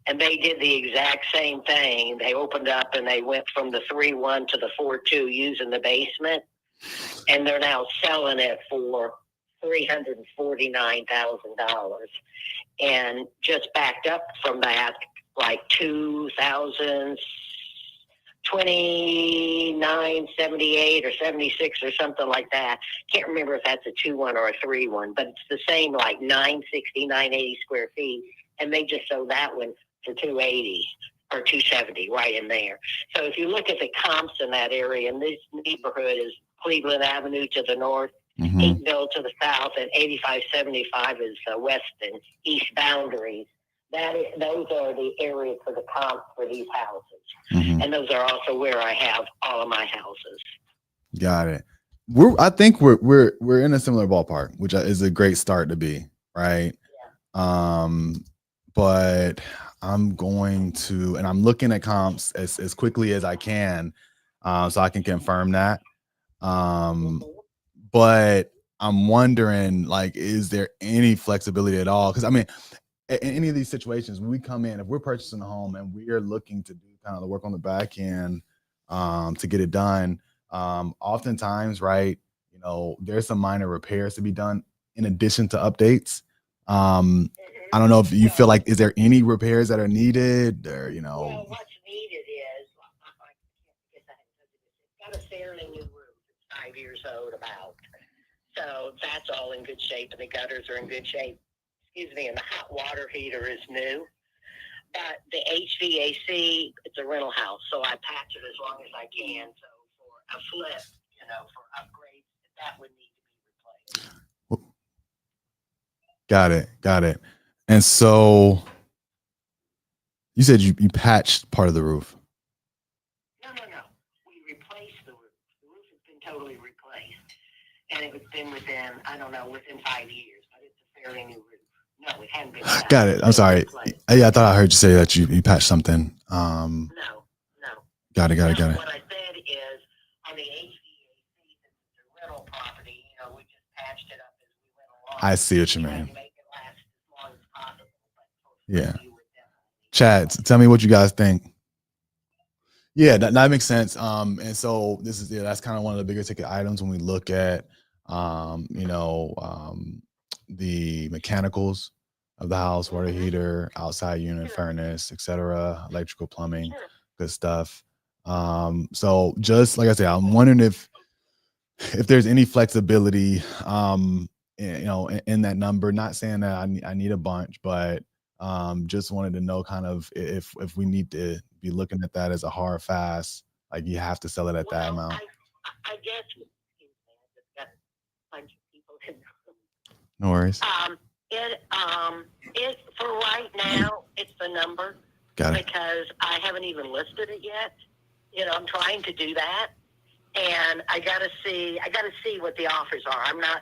F: and they did the exact same thing. They opened up and they went from the 3-1 to the 4-2 using the basement, and they're now selling it for $349,000. And just backed up from that, like 2978 or 76 or something like that. Can't remember if that's a 2-1 or a 3-1, but it's the same, like 960, 980 square feet. And they just sold that one for 280 or 270 right in there. So if you look at the comps in that area, and this neighborhood is Cleveland Avenue to the north, Eatonville to the south, and 8575 is the west and east boundaries. Those are the areas for the comps for these houses. And those are also where I have all of my houses.
B: Got it. I think we're in a similar ballpark, which is a great start to be, right? Yeah. But I'm going to, and I'm looking at comps as quickly as I can, so I can confirm that. But I'm wondering, like, is there any flexibility at all? Because I mean, in any of these situations, when we come in, if we're purchasing a home and we are looking to do kind of the work on the back end to get it done, oftentimes, right, there's some minor repairs to be done in addition to updates. I don't know if you feel like, is there any repairs that are needed, or
F: Well, what's needed is, it's got a fairly new roof. It's 5 years old about. So that's all in good shape, and the gutters are in good shape. Excuse me, and the hot water heater is new. But the HVAC, it's a rental house, so I patch it as long as I can. So for a flip, for upgrades, that would need to be replaced.
B: Got it. And so you said you patched part of the roof.
F: No. We replaced the roof. The roof has been totally replaced. And it was been within 5 years. But it's a fairly new roof. No, it hadn't been patched.
B: Got it. I'm sorry. Yeah, I thought I heard you say that you patched something.
F: No.
B: Got it.
F: What I said is, on the HVAC, the rental property, we just patched it up as we went along.
B: I see what you mean.
F: To make it last as long as possible.
B: Yeah. Chad, tell me what you guys think. Yeah, that makes sense. And so that's kind of one of the bigger ticket items when we look at, the mechanicals of the house, water heater, outside unit, furnace, etc., electrical, plumbing, good stuff. So just like I said, I'm wondering if there's any flexibility, in that number. Not saying that I need a bunch, but just wanted to know kind of if we need to be looking at that as a hard fast, like you have to sell it at that amount.
F: I guess I've got a bunch of people in.
B: No worries.
F: It for right now, it's the number.
B: Got it.
F: Because I haven't even listed it yet. I'm trying to do that, and I gotta see what the offers are. I'm not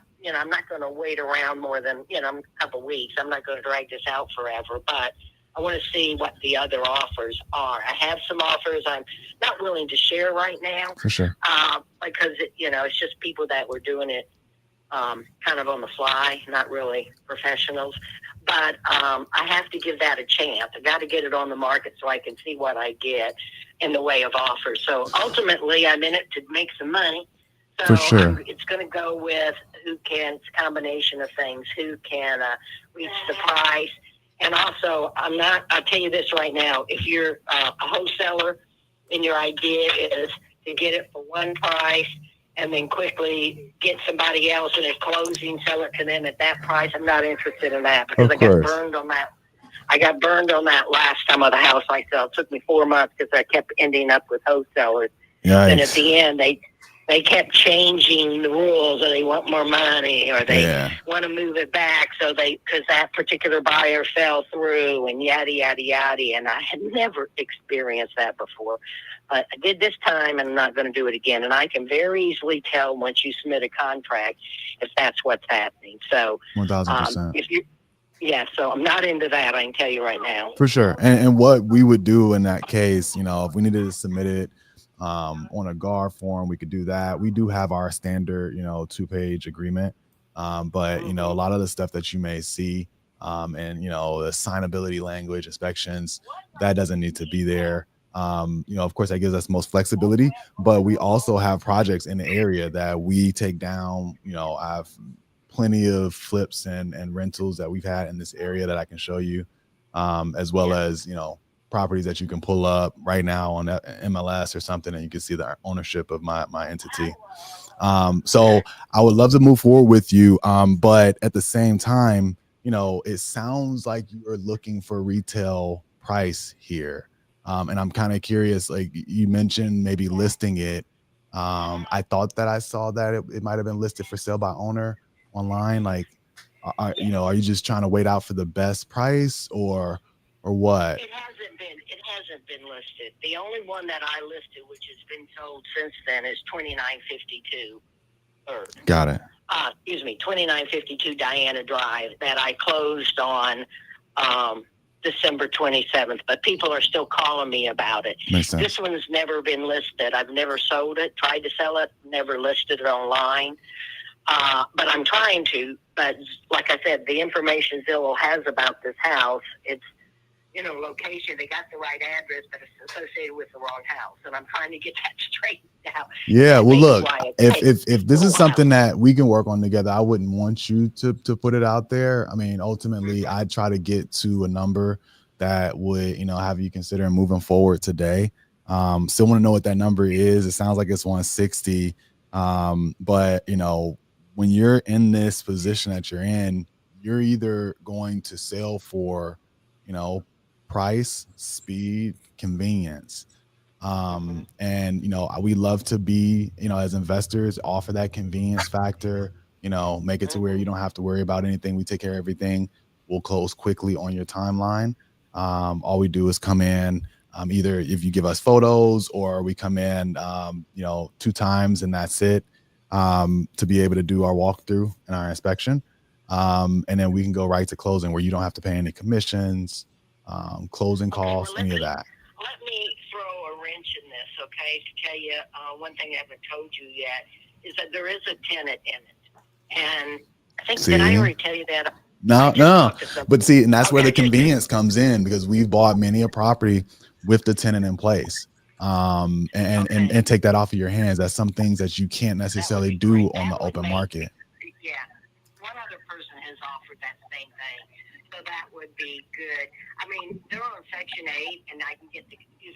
F: going to wait around more than a couple weeks. I'm not going to drag this out forever, but I want to see what the other offers are. I have some offers I'm not willing to share right now,
B: For sure.
F: because it's just people that were doing it kind of on the fly, not really professionals. But I have to give that a chance. I got to get it on the market so I can see what I get in the way of offers. So ultimately, I'm in it to make some money. So
B: For sure.
F: it's going to go with it's a combination of things, who can reach the price. And also, I'll tell you this right now, if you're a wholesaler and your idea is to get it for one price and then quickly get somebody else and at closing sell it to them at that price, I'm not interested in that, because
B: Of
F: I got
B: course.
F: burned on that. I got burned on that last time of the house I sell. It took me 4 months because I kept ending up with wholesalers. And at
B: Yikes.
F: the end, they kept changing the rules, or they want more money, or they
B: Yeah.
F: want to move it back because that particular buyer fell through, and yada yada yada. And I had never experienced that before, but I did this time, and I'm not going to do it again. And I can very easily tell once you submit a contract if that's what's happening. So
B: 1000%.
F: so I'm not into that. I can tell you right now.
B: For sure. And what we would do in that case, if we needed to submit it on a GAR form, we could do that. We do have our standard, 2-page agreement. But, a lot of the stuff that you may see and, the signability language, inspections, that doesn't need to be there. Of course, that gives us most flexibility, but we also have projects in the area that we take down. I have plenty of flips and rentals that we've had in this area that I can show you, as well as, properties that you can pull up right now on MLS or something, and you can see the ownership of my entity. So I would love to move forward with you. But at the same time, it sounds like you are looking for retail price here. And I'm kind of curious, like you mentioned, maybe listing it. I thought that I saw that it might have been listed for sale by owner online. Like, are you just trying to wait out for the best price or what?
F: It hasn't been listed. The only one that I listed, which has been sold since then, is 2952.
B: Got it.
F: 2952 Diana Drive, that I closed on December 27th. But people are still calling me about it.
B: Makes sense.
F: This one's never been listed. I've never sold it, tried to sell it, never listed it online. But I'm trying to. But like I said, the information Zillow has about this house, it's location, they got the right address, but it's associated with the wrong house, and I'm trying to get that straightened out.
B: Yeah, well, look,
F: if
B: this is something that we can work on together, I wouldn't want you to put it out there. I mean, ultimately, I'd try to get to a number that would, have you considering moving forward today. Still want to know what that number is. It sounds like it's 160, but when you're in this position that you're in, you're either going to sell for, price, speed, convenience. And we love to be, as investors, offer that convenience factor, make it to where you don't have to worry about anything. We take care of everything. We'll close quickly on your timeline. All we do is come in, either if you give us photos, or we come in 2 times and that's it, to be able to do our walkthrough and our inspection. And then we can go right to closing, where you don't have to pay any commissions, closing costs, any of that.
F: Let me throw a wrench in this, okay? To tell you one thing I haven't told you yet is that there is a tenant in it, and I think did I already tell you that?
B: No. But see, and that's where the convenience comes in, because we've bought many a property with the tenant in place, and take that off of your hands. That's some things that you can't necessarily do on the open market.
F: Yeah, one other person has offered that same thing, so that would be good. I mean, they're on Section 8, and I can get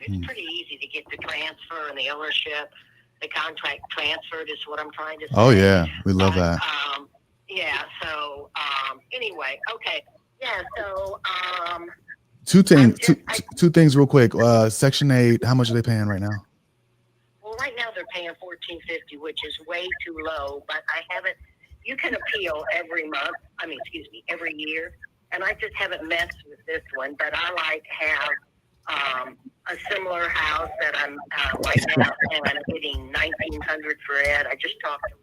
F: it's pretty easy to get the transfer and the ownership, the contract transferred is what I'm trying to say.
B: Oh yeah, we love that.
F: Anyway, okay. Yeah, so
B: two things real quick. Section 8, how much are they paying right now?
F: Well, right now they're paying $14.50, which is way too low, but you can appeal every month. Every year. And I just haven't messed with this one, but I have A similar house that I'm right now, and I'm getting $1,900 for it. I just talked to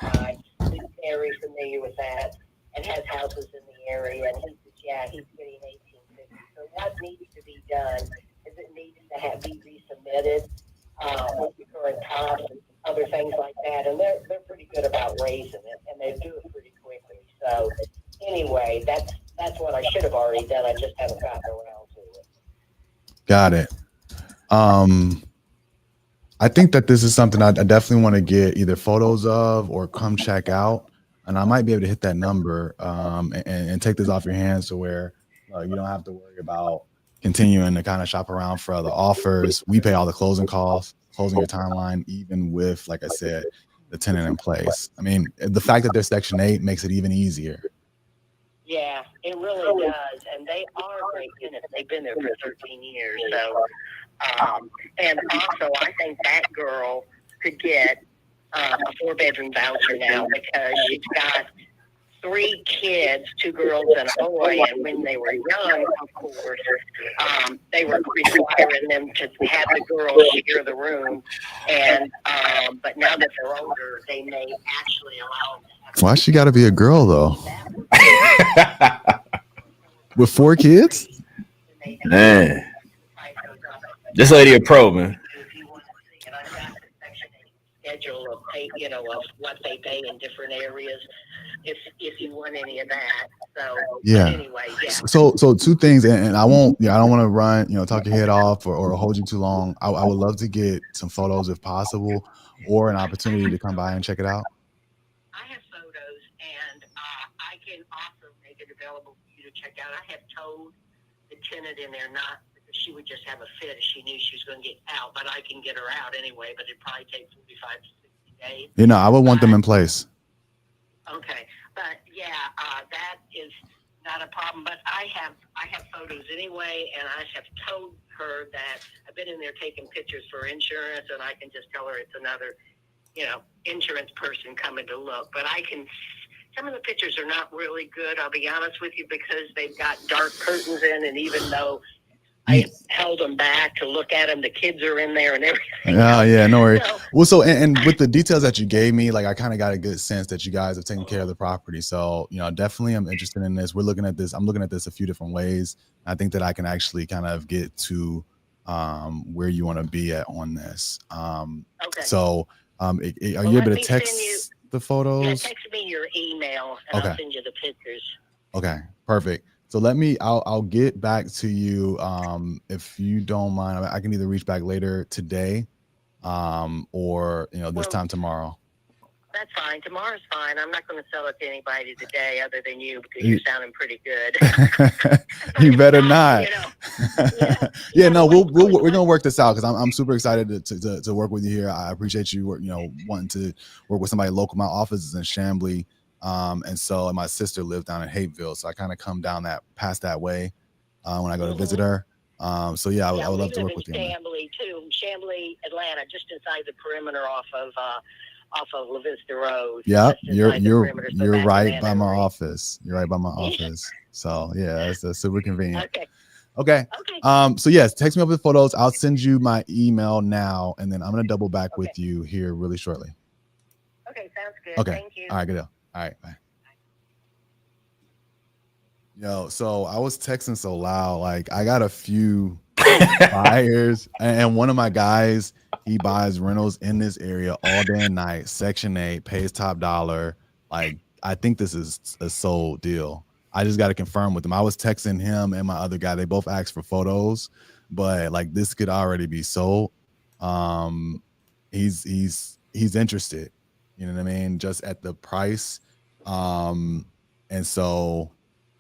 F: a guy who's very familiar with that and has houses in the area, and he says, yeah, he's getting $1,850. So what needs to be done is it needs to be resubmitted with the current cost and other things like that, and they're pretty good about raising it, and they do it pretty quickly. So anyway, that's what I should have already done. I just haven't gotten around to it.
B: Got it. I think that this is something I definitely want to get either photos of or come check out, and I might be able to hit that number and take this off your hands to where you don't have to worry about continuing to kind of shop around for other offers. We pay all the closing costs, closing your timeline, even with, like I said, the tenant in place. I mean, the fact that they're Section 8 makes it even easier.
F: Yeah, it really does, and they are great tenants. They've been there for 13 years, so. And also, I think that girl could get a 4-bedroom voucher now because she's got 3 kids, 2 girls and a boy. And when they were young, of course, they were requiring them to have the girls share the room. And but now that they're older, they may actually allow them to have.
B: Why she got to be a girl though? With 4 kids?
A: Man. This lady a pro, man.
F: If you want to see it, I've got the Section 8 schedule of pay, of what they pay in different areas. If you want any of that, so
B: yeah.
F: Anyway, yeah.
B: So 2 things, and I won't. I don't want to run. Talk your head off or hold you too long. I would love to get some photos if possible, or an opportunity to come by and check it out.
F: I have photos, and I can also make it available for you to check out. I have told the tenant in there not. She would just have a fit if she knew she was going to get out, but I can get her out anyway, but it'd probably take 45 to 60 days.
B: I would want them in place.
F: Okay. But yeah, that is not a problem, but I have photos anyway, and I have told her that I've been in there taking pictures for insurance, and I can just tell her it's another, insurance person coming to look, but some of the pictures are not really good, I'll be honest with you, because they've got dark curtains in, and even though I held them back to look at them, the kids are in there and everything.
B: Oh, yeah, no worries. Well, so, and with the details that you gave me, like, I kind of got a good sense that you guys have taken care of the property. So, definitely I'm interested in this. I'm looking at this a few different ways. I think that I can actually kind of get to where you want to be at on this.
F: Okay.
B: So, are you able to text the photos?
F: Yeah, text me your email and I'll send you the pictures. Okay,
B: perfect. So I'll get back to you if you don't mind. I can either reach back later today or this time tomorrow.
F: That's fine. Tomorrow's fine. I'm not going to sell it to anybody today other than you because you're sounding pretty good.
B: You better not. Yeah, no, we're gonna work this out because I'm super excited to work with you here. I appreciate you wanting to work with somebody local. My office is in Chamblee. And my sister lived down in Hapeville, so I kind of come down past that way when I go to visit her. I would love to work with you.
F: Chamblee too, Chamblee, Atlanta, just inside the perimeter off of La Vista Road.
B: Yeah, you're right by my office. You're right by my office. So yeah, that's super convenient. Okay. So yes, text me up with photos. I'll send you my email now, and then I'm gonna double back with you here really shortly.
F: Okay, sounds good.
B: Okay.
F: Thank you.
B: All right, good deal. All right, bye. Yo, so I was texting so loud, like I got a few buyers, and one of my guys, he buys rentals in this area all day and night, Section 8, pays top dollar. Like, I think this is a sold deal. I just got to confirm with him. I was texting him and my other guy. They both asked for photos, but like this could already be sold. He's interested. You know what I mean? Just at the price. And so,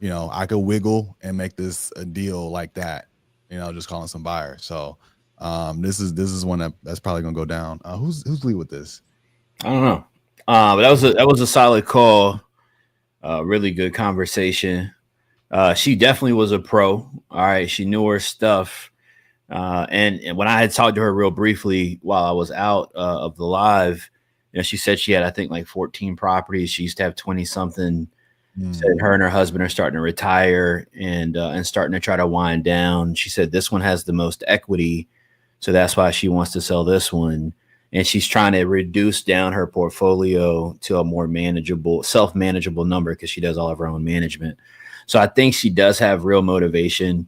B: I could wiggle and make this a deal like that, just calling some buyers. So this is one that's probably gonna go down. Who's lead with this?
A: I don't know. But that was a solid call. Really good conversation. She definitely was a pro. All right. She knew her stuff. And when I had talked to her real briefly while I was out of the live, she said she had, I think, like 14 properties. She used to have 20 something Said her and her husband are starting to retire and starting to try to wind down. She said this one has the most equity, so that's why she wants to sell this one. And she's trying to reduce down her portfolio to a more manageable, self-manageable number because she does all of her own management. So I think she does have real motivation.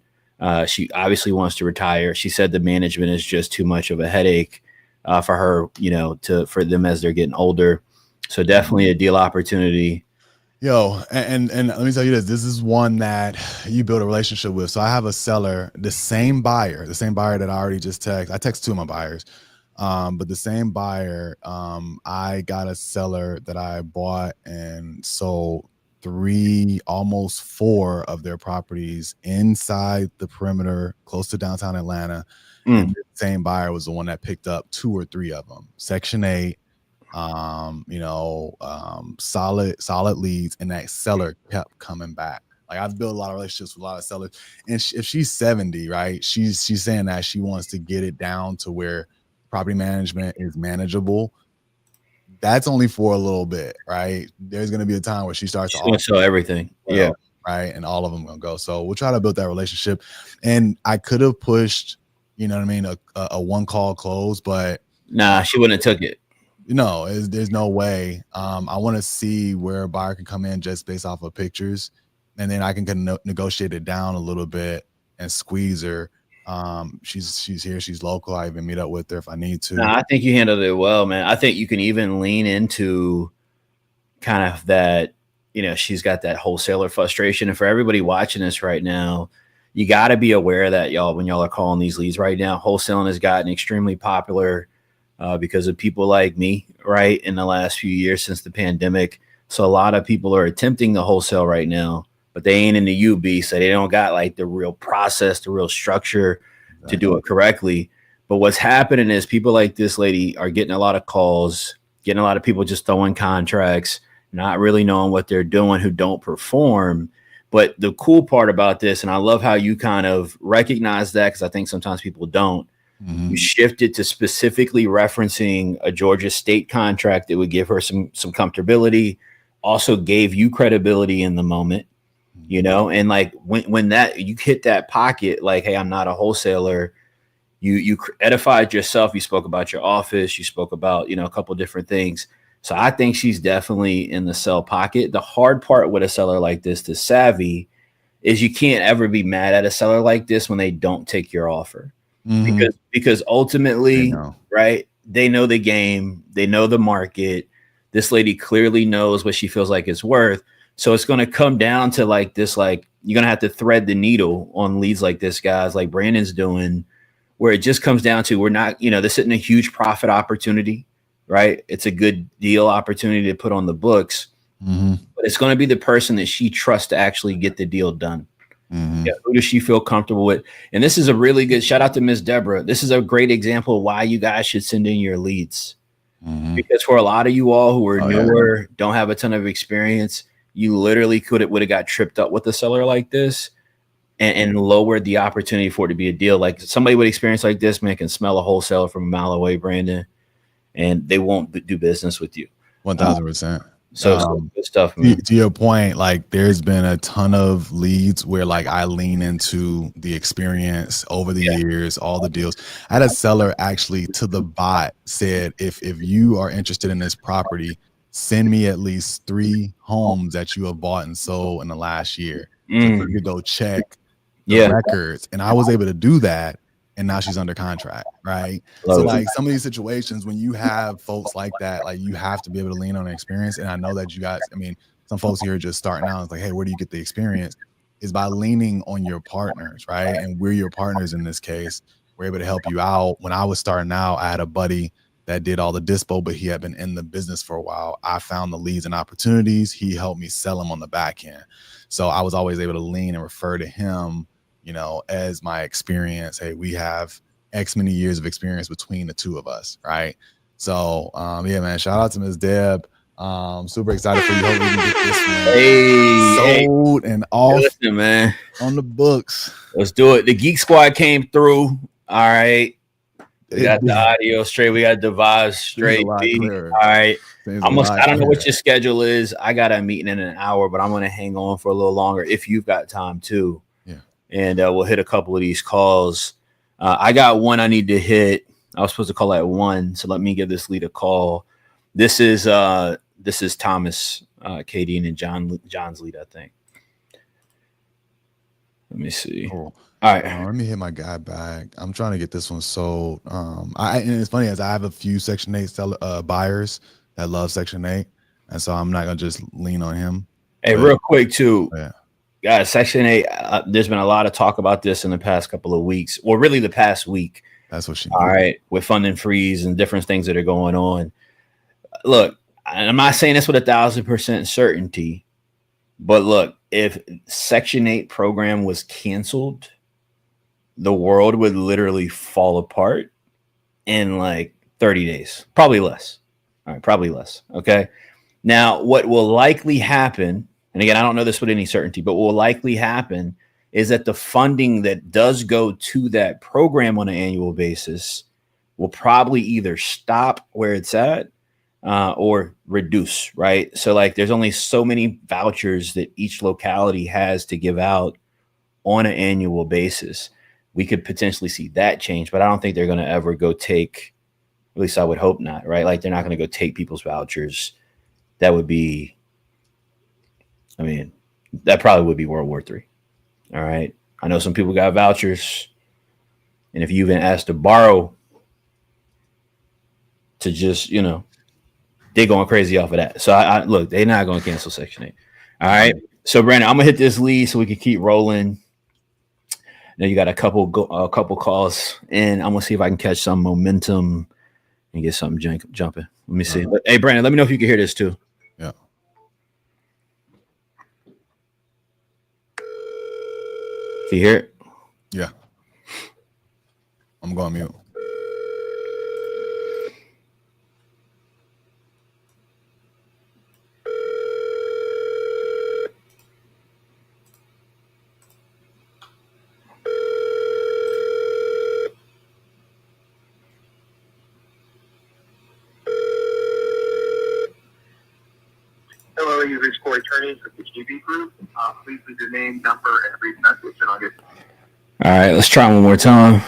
A: She obviously wants to retire. She said the management is just too much of a headache for her, for them as they're getting older. So definitely a deal opportunity.
B: Yo, and let me tell you this. This is one that you build a relationship with. So I have a seller, the same buyer that I already just texted. I text two of my buyers. But the same buyer, I got a seller that I bought and sold 3, almost 4 of their properties inside the perimeter, close to downtown Atlanta. And the same buyer was the one that picked up 2 or 3 of them. Section 8, solid leads, and that seller kept coming back. Like, I've built a lot of relationships with a lot of sellers, and if she's 70, right, she's saying that she wants to get it down to where property management is manageable. That's only for a little bit, right? There's going to be a time where she starts to
A: sell everything. Yeah.
B: Right. And all of them going to go. So we'll try to build that relationship. And I could have pushed, you know what I mean, a one call close, but
A: nah, she wouldn't have took it.
B: No, there's no way. I want to see where a buyer can come in just based off of pictures, and then I can negotiate it down a little bit and squeeze her. She's here, she's local. I even meet up with her if I need to.
A: No, I think you handled it well, man. I think you can even lean into kind of that, she's got that wholesaler frustration. And for everybody watching this right now, you got to be aware of that, y'all, when y'all are calling these leads right now. Wholesaling has gotten extremely popular because of people like me, right, in the last few years since the pandemic. So a lot of people are attempting to wholesale right now, but they ain't in the UB, so they don't got like the real process, the real structure to do it correctly. But what's happening is people like this lady are getting a lot of calls, getting a lot of people just throwing contracts, not really knowing what they're doing, who don't perform. But the cool part about this, and I love how you kind of recognize that, because I think sometimes people don't, you shifted to specifically referencing a Georgia State contract that would give her some comfortability, also gave you credibility in the moment. And like when that you hit that pocket, like, hey, I'm not a wholesaler, you edified yourself. You spoke about your office. You spoke about, a couple different things. So I think she's definitely in the sell pocket. The hard part with a seller like this, the savvy, is you can't ever be mad at a seller like this when they don't take your offer, because ultimately, right, they know the game, they know the market. This lady clearly knows what she feels like it's worth. So it's going to come down to like this, like you're going to have to thread the needle on leads like this, guys, like Brandon's doing, where it just comes down to, we're not, this isn't a huge profit opportunity, right? It's a good deal opportunity to put on the books, but it's going to be the person that she trusts to actually get the deal done. Yeah, who does she feel comfortable with? And this is a really good shout out to Miss Deborah. This is a great example of why you guys should send in your leads, because for a lot of you all who are newer, don't have a ton of experience, you literally would have got tripped up with a seller like this and lowered the opportunity for it to be a deal. Like somebody with experience like this, man, can smell a wholesaler from a mile away, Brandon, and they won't do business with you.
B: 1000%.
A: So good stuff, man.
B: To your point, like there's been a ton of leads where like I lean into the experience over the years, all the deals. I had a seller actually to the bot said, if you are interested in this property, send me at least 3 homes that you have bought and sold in the last year. So you could go check the records. And I was able to do that. And now she's under contract, right? So like some of these situations, when you have folks like that, like you have to be able to lean on experience. And I know that you guys, some folks here are just starting out. It's like, hey, where do you get the experience? Is by leaning on your partners, right? And we're your partners in this case. We're able to help you out. When I was starting out, I had a buddy that did all the dispo, but he had been in the business for a while. I found the leads and opportunities. He helped me sell them on the back end. So I was always able to lean and refer to him, as my experience. Hey, we have X many years of experience between the two of us, right? So, man, shout out to Ms. Deb. Super excited for you. Hope we can get this one sold and off.
A: Listen, man,
B: on the books.
A: Let's do it. The Geek Squad came through. All right. We got the audio straight. We got the vibes straight.
B: lot
A: B.
B: clearer.
A: All right.
B: Seems a
A: Almost.
B: lot
A: I don't know what
B: clearer.
A: your schedule is. I got a meeting in an hour, but I'm going to hang on for a little longer if you've got time too.
B: Yeah.
A: And we'll hit a couple of these calls. I got one I need to hit. I was supposed to call at 1, so let me give this lead a call. This is Thomas, KD, and John's lead, I think. Let me see.
B: Cool.
A: All right.
B: Let me hit my guy back. I'm trying to get this one sold. And it's funny as I have a few Section 8 buyers that love Section 8, and so I'm not gonna just lean on him.
A: Hey, real quick too,
B: Yeah.
A: guys. Section 8. There's been a lot of talk about this in the past couple of weeks, or really the past week.
B: That's what she.
A: All right, with funding freeze and different things that are going on. Look, I'm not saying this with 1,000% certainty, but look, if Section 8 program was canceled, the world would literally fall apart in like 30 days, probably less. All right, probably less. Okay. Now, what will likely happen, and again, I don't know this with any certainty, but what will likely happen is that the funding that does go to that program on an annual basis will probably either stop where it's at or reduce, right? So like there's only so many vouchers that each locality has to give out on an annual basis. We could potentially see that change, but I don't think they're going to ever go take, at least I would hope not, right? Like they're not going to go take people's vouchers. That would be, I mean, that probably would be World War III. All right. I know some people got vouchers, and if you even asked to borrow, to just, they're going crazy off of that. So I look, they're not going to cancel Section 8. All right. So Brandon, I'm gonna hit this lead so we can keep rolling. Now you got a couple calls, and I'm gonna see if I can catch some momentum and get something jumping. Let me see. Hey Brandon, let me know if you can hear this too.
B: Yeah.
A: Can you hear it?
B: Yeah. I'm going mute.
G: Hello, you reached Corey Attorneys with the GB Group. Please leave your name, number, and a brief message, and I'll get.
A: All right, let's try one more time.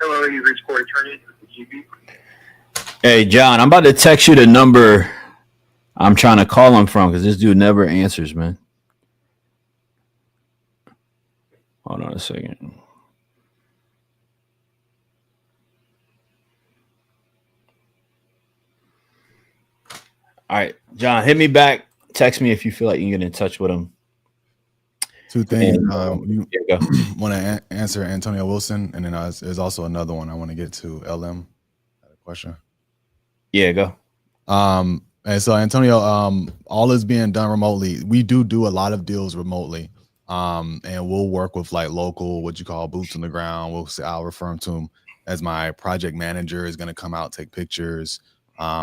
G: Hello, you reached Corey Attorneys with the GB Group.
A: Hey John, I'm about to text you the number I'm trying to call him from because this dude never answers, man. Hold on a second. All right, John, hit me back. Text me if you feel like you can get in touch with him.
B: Two things.
A: And, here we go.
B: Want to answer Antonio Wilson, and then there's also another one I want to get to. LM had a question.
A: Yeah, go.
B: And so Antonio, all is being done remotely. We do a lot of deals remotely. And we'll work with like local, what you call boots on the ground. I'll refer to him as my project manager is going to come out, take pictures.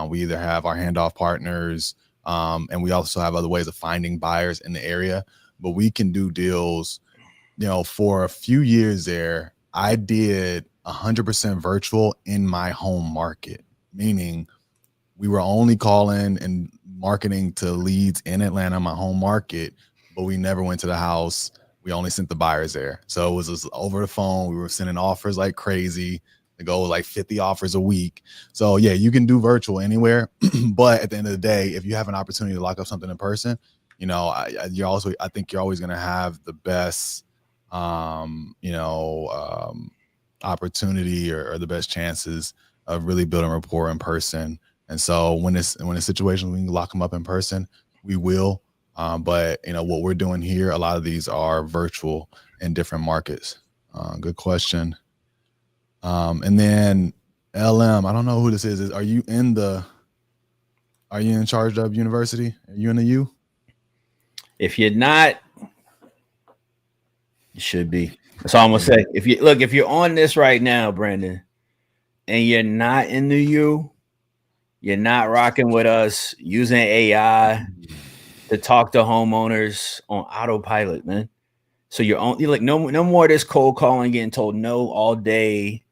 B: We either have our handoff partners, and we also have other ways of finding buyers in the area, but we can do deals, for a few years there, I did 100% virtual in my home market, meaning we were only calling and marketing to leads in Atlanta, my home market, but we never went to the house. We only sent the buyers there. So it was just over the phone. We were sending offers like crazy. The goal was like 50 offers a week. So yeah, you can do virtual anywhere, but at the end of the day, if you have an opportunity to lock up something in person, I think you're always going to have the best, opportunity or the best chances of really building rapport in person. And so when it's a situation we can lock them up in person, we will. But what we're doing here, a lot of these are virtual in different markets. Good question. And then LM. I don't know who this is. Are you in charge of university? Are you in the U?
A: If you're not, you should be. That's all I'm gonna say. If you're on this right now, Brandon, and you're not in the U, you're not rocking with us using AI to talk to homeowners on autopilot, man. So you're like no more of this cold calling, getting told no all day.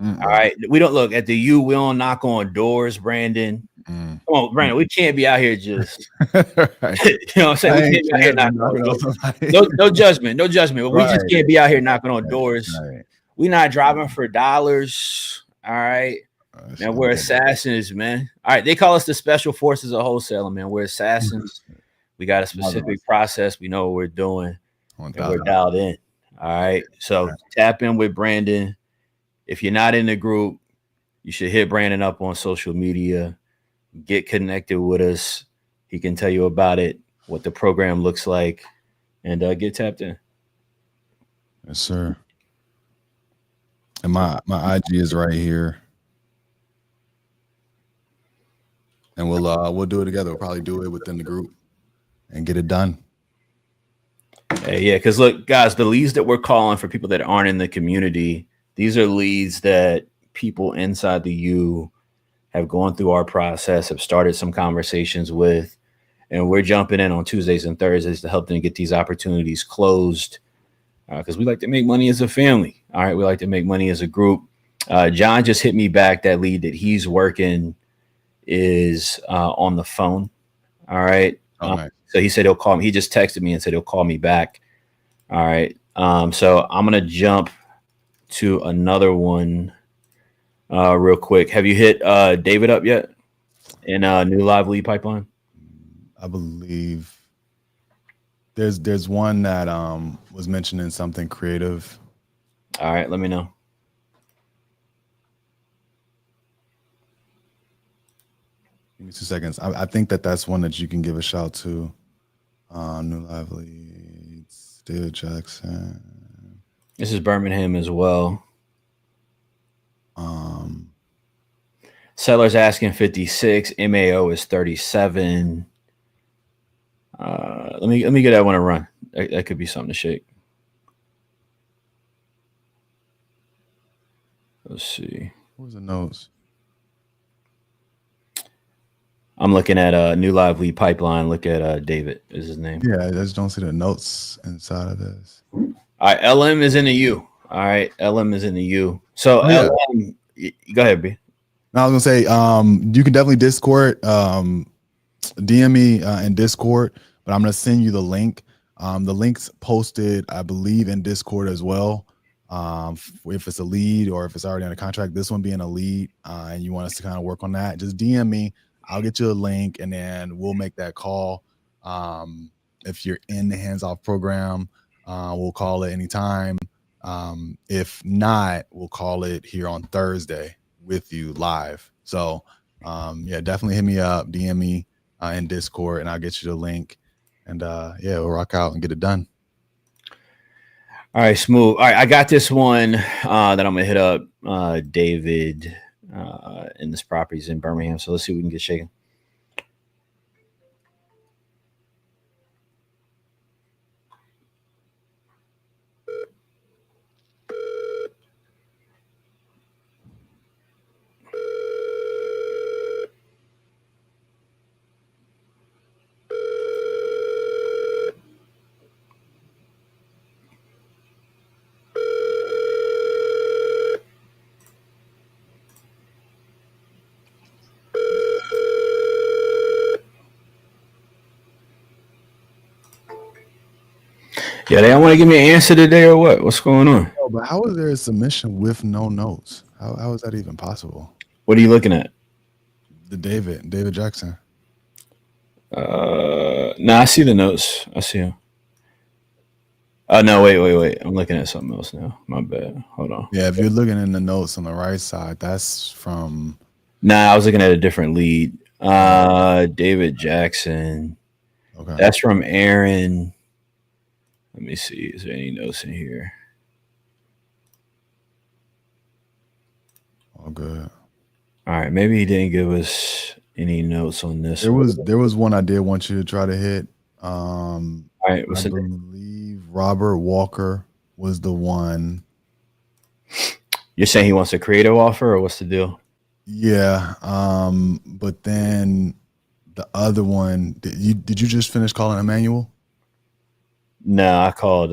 B: Mm-mm.
A: All right, we don't look at the U. We don't knock on doors, Brandon. Come on, Brandon. We can't be out here just
B: Right.
A: you know what I'm saying. We can't be out here knocking on doors. No judgment, no judgment. But we just can't be out here knocking on doors.
B: Right.
A: We're not driving for dollars. All right. Man, we're assassins, man. All right, they call us the special forces of wholesaling, man. We're assassins. We got a specific process. We know what we're doing. And we're dialed in. All right. So tap in with Brandon. If you're not in the group, you should hit Brandon up on social media. Get connected with us. He can tell you about it, what the program looks like, and get tapped in.
B: Yes, sir. And my IG is right here. And we'll do it together. We'll probably do it within the group and get it done.
A: Hey, yeah, because look, guys, the leads that we're calling for people that aren't in the community, these are leads that people inside the U have gone through our process, have started some conversations with, and we're jumping in on Tuesdays and Thursdays to help them get these opportunities closed because we like to make money as a family. All right, we like to make money as a group. John just hit me back. That lead that he's working is on the phone. All right.
B: Nice.
A: So he said he'll call me. He just texted me and said he'll call me back. All right. So I'm going to jump to another one real quick. Have you hit David up yet in New Live Lead Pipeline?
B: I believe there's one that was mentioning something creative.
A: All right. Let me know.
B: Give me 2 seconds. I think that's one that you can give a shout to. New Live Leads, David Jackson.
A: This is Birmingham as well. Seller's asking 56. MAO is 37. Let me get that one a run. That could be something to shake. Let's see.
B: What was the notes?
A: I'm looking at New Live Lead Pipeline. Look at David is his name.
B: Yeah, I just don't see the notes inside of this.
A: All right, LM is in the U. All right, LM is in the U. So LM, go ahead, B.
B: No, I was gonna say, you can definitely Discord, DM me in Discord, but I'm gonna send you the link. The link's posted, I believe, in Discord as well. If it's a lead or if it's already on a contract, this one being a lead, and you want us to kind of work on that, just DM me. I'll get you a link, and then we'll make that call. If you're in the hands-off program, we'll call it anytime. If not, we'll call it here on Thursday with you live. So yeah, definitely hit me up, DM me in Discord, and I'll get you the link. And yeah, we'll rock out and get it done.
A: All right, smooth. All right, I got this one that I'm gonna hit up David in this properties in Birmingham. So let's see if we can get shaken. Yeah, they don't want to give me an answer today or what? What's going on?
B: Oh, but how is there a submission with no notes? How is that even possible?
A: What are you looking at?
B: The David Jackson.
A: I see the notes. I see him. Oh no, wait. I'm looking at something else now. My bad. Hold on.
B: Yeah, if you're looking in the notes on the right side, that's from.
A: Nah, I was looking at a different lead. David Jackson.
B: Okay.
A: That's from Aaron. Let me see. Is there any notes in here?
B: Oh, good.
A: All right, maybe he didn't give us any notes on this.
B: There was one I did want you to try to hit.
A: All right, what's
B: I
A: it?
B: believe Robert Walker was the one.
A: You're saying he wants a creative offer, or what's the deal?
B: Yeah. But then the other one, did you just finish calling Emmanuel?
A: No, I called.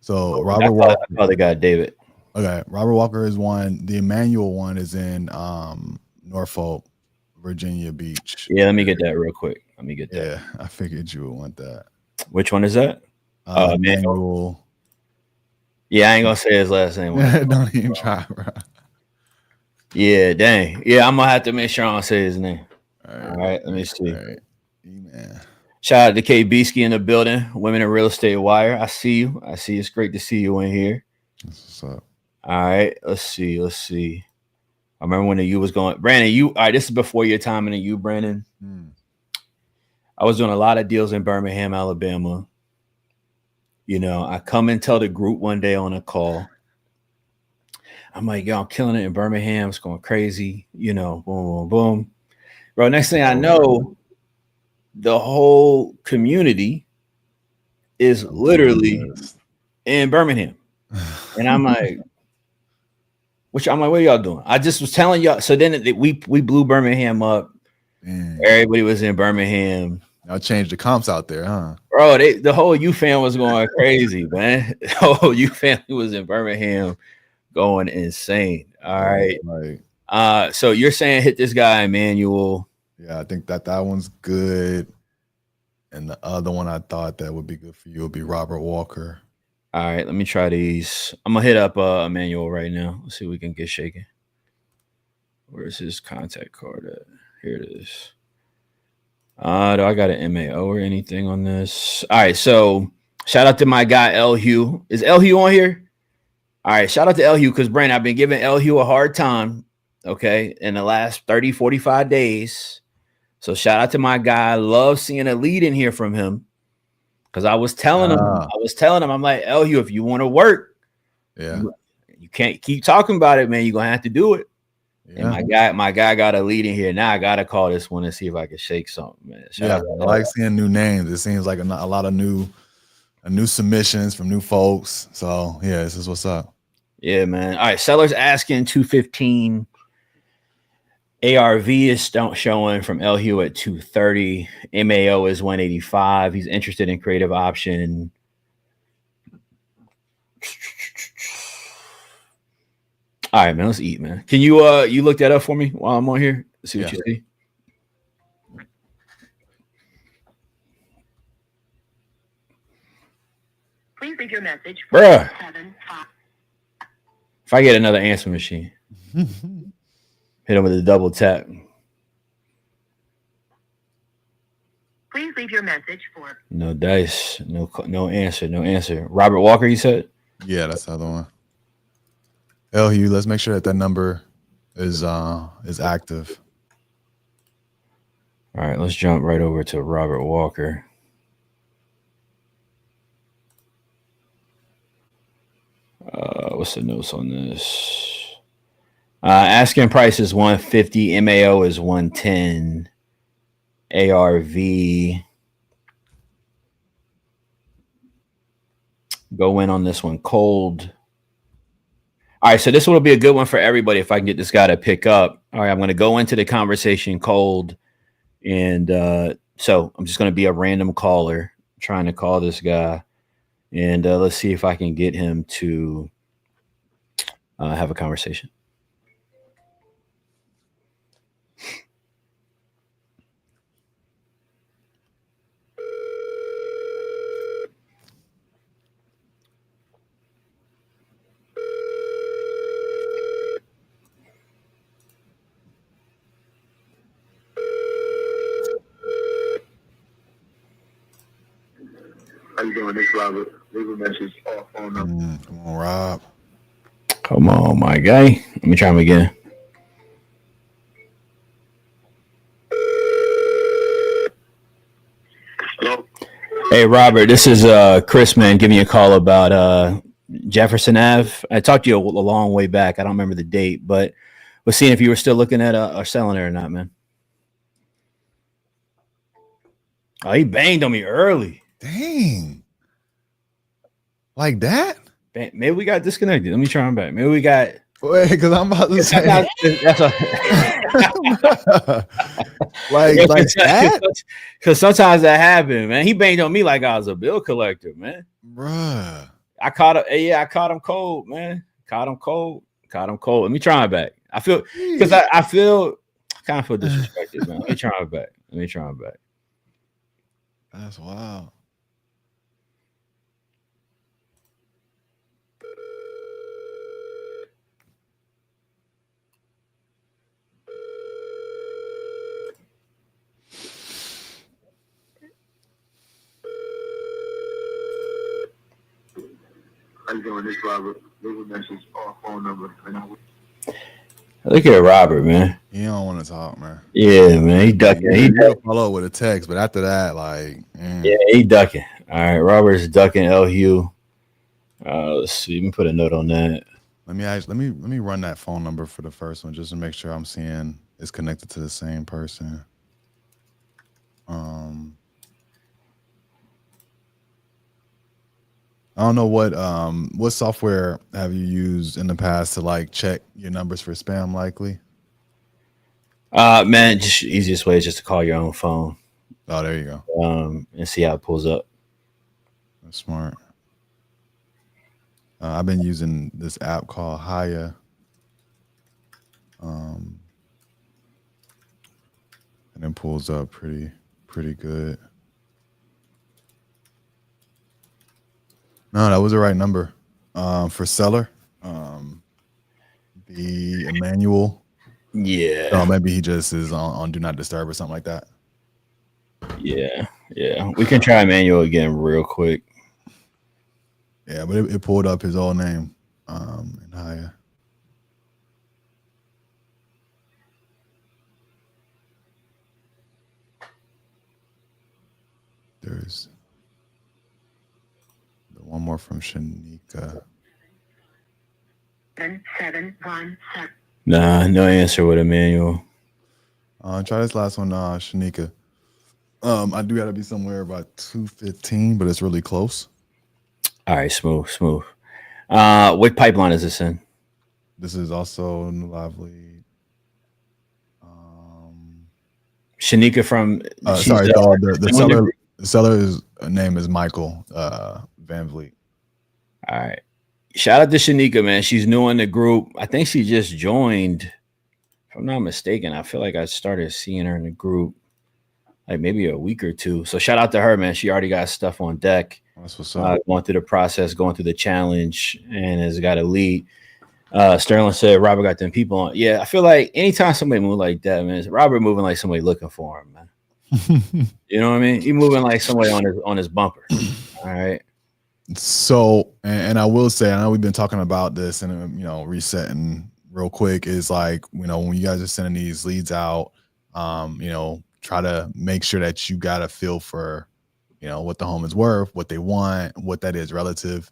B: So Robert Walker.
A: I called the guy David.
B: Okay, Robert Walker is one. The Emmanuel one is in Norfolk, Virginia Beach.
A: Yeah, let me get that real quick. Let me get that.
B: Yeah, I figured you would want that.
A: Which one is that?
B: Emmanuel.
A: Yeah, I ain't gonna say his last name.
B: Don't even try, bro.
A: Yeah, dang. Yeah, I'm gonna have to make sure I don't say his name. All right, let me see.
B: All right. Man.
A: Shout out to Kay Beesky in the building. Women in Real Estate Wire. I see you. I see. It's great to see you in here.
B: What's up?
A: All right, let's see. I remember when the U was going. Brandon, you. All right, this is before your time in the U, Brandon. I was doing a lot of deals in Birmingham, Alabama. You know, I come and tell the group one day on a call. I'm like, yo, I'm killing it in Birmingham. It's going crazy. You know, boom, boom, boom. Bro, next thing I know, the whole community is literally in Birmingham. And I'm like, what are y'all doing? I just was telling y'all. So then we blew Birmingham up. Everybody was in Birmingham.
B: Y'all changed the comps out there, huh?
A: Bro, the whole U fan was going crazy, man. The whole U family was in Birmingham going insane. All right.
B: Right.
A: So you're saying hit this guy, Emmanuel.
B: Yeah, I think that one's good. And the other one I thought that would be good for you would be Robert Walker.
A: All right, let me try these. I'm gonna hit up Emmanuel right now. Let's see if we can get shaken. Where's his contact card at? Here it is. Do I got an MAO or anything on this? All right, so shout out to my guy L Hugh. Is L Hugh on here? All right, shout out to L Hugh because Brandon, I've been giving L Hugh a hard time, okay, in the last 30, 45 days. So shout out to my guy. I love seeing a lead in here from him. Because I was telling him, I'm like, L Hugh, if you want to work, you can't keep talking about it, man. You're gonna have to do it. Yeah. And my guy got a lead in here. Now I gotta call this one and see if I can shake something, man.
B: I like seeing new names. It seems like a lot of new submissions from new folks. So yeah, this is what's up.
A: Yeah, man. All right, sellers asking 215. ARV is showing from L Hugh at 230. MAO is 185. He's interested in creative option. All right, man. Let's eat, man. Can you you look that up for me while I'm on here? Let's see what you see.
D: Please leave your message.
A: Bruh. If I get another answer machine. Hit him with a double tap.
D: Please leave your message for.
A: No dice. No answer. Robert Walker, you said?
B: Yeah, that's the other one. L Hugh, let's make sure that number is active.
A: All right, let's jump right over to Robert Walker. What's the notes on this? Asking price is 150. MAO is 110. ARV. Go in on this one cold. All right, so this one will be a good one for everybody if I can get this guy to pick up. All right, I'm going to go into the conversation cold. And so I'm just going to be a random caller trying to call this guy. And let's see if I can get him to have a conversation.
G: How you doing? This is Robert. Leave a message or phone number.
B: Come on, Rob.
A: Come on, my guy. Let me try him again.
G: Hello?
A: Hey, Robert, this is Chris, man, giving you a call about Jefferson Ave. I talked to you a long way back. I don't remember the date, but was seeing if you were still looking at or selling it or not, man. Oh, he banged on me early.
B: Dang. Like that?
A: Maybe we got disconnected. Let me try him back. Maybe we got.
B: Wait, because I'm about to say.
A: That's
B: like that?
A: Because sometimes that happens, man. He banged on me like I was a bill collector, man.
B: Bruh.
A: I caught him. Yeah, I caught him cold, man. Caught him cold. Let me try him back. I feel because I feel kind of feel disrespected, man. Let me try him back.
B: That's wild.
G: How you doing? This Robert. Leave a message or phone number, and I will.
A: Look at Robert, man.
B: You don't want to talk, man.
A: Yeah, man. He ducking. He
B: follow up with a text, but after that,
A: yeah, he ducking. All right, Robert's ducking LU. Let's see. Let me put a note on that.
B: Let me run that phone number for the first one just to make sure I'm seeing it's connected to the same person. I don't know what software have you used in the past to like check your numbers for spam likely?
A: Man, just easiest way is just to call your own phone.
B: Oh, there you go.
A: And see how it pulls up.
B: That's smart. I've been using this app called Haya. And it pulls up pretty good. No, that was the right number. For seller, the Emmanuel.
A: Yeah.
B: Oh, maybe he just is on Do Not Disturb or something like that.
A: Yeah. We can try Emmanuel again real quick.
B: Yeah, but it pulled up his old name in Haya. There's the one more from Shanika.
F: 717.
A: Nah, no answer with Emmanuel.
B: Try this last one, Shanika. I do gotta be somewhere about 2:15, but it's really close.
A: All right, smooth. What pipeline is this in?
B: This is also New Lively.
A: Shanika from
B: sorry, the seller's name is Michael Van Vliet.
A: All right. Shout out to Shanika, man. She's new in the group. I think she just joined. If I'm not mistaken, I feel like I started seeing her in the group like maybe a week or two. So shout out to her, man. She already got stuff on deck.
B: That's what's up.
A: Going through the process, going through the challenge, and has got a lead. Sterling said Robert got them people on. Yeah, I feel like anytime somebody move like that, man, Robert moving like somebody looking for him, man. You know what I mean? He moving like somebody on his bumper. All right.
B: So, and I will say, I know we've been talking about this and, resetting real quick is like, when you guys are sending these leads out, try to make sure that you got a feel for, what the home is worth, what they want, what that is relative.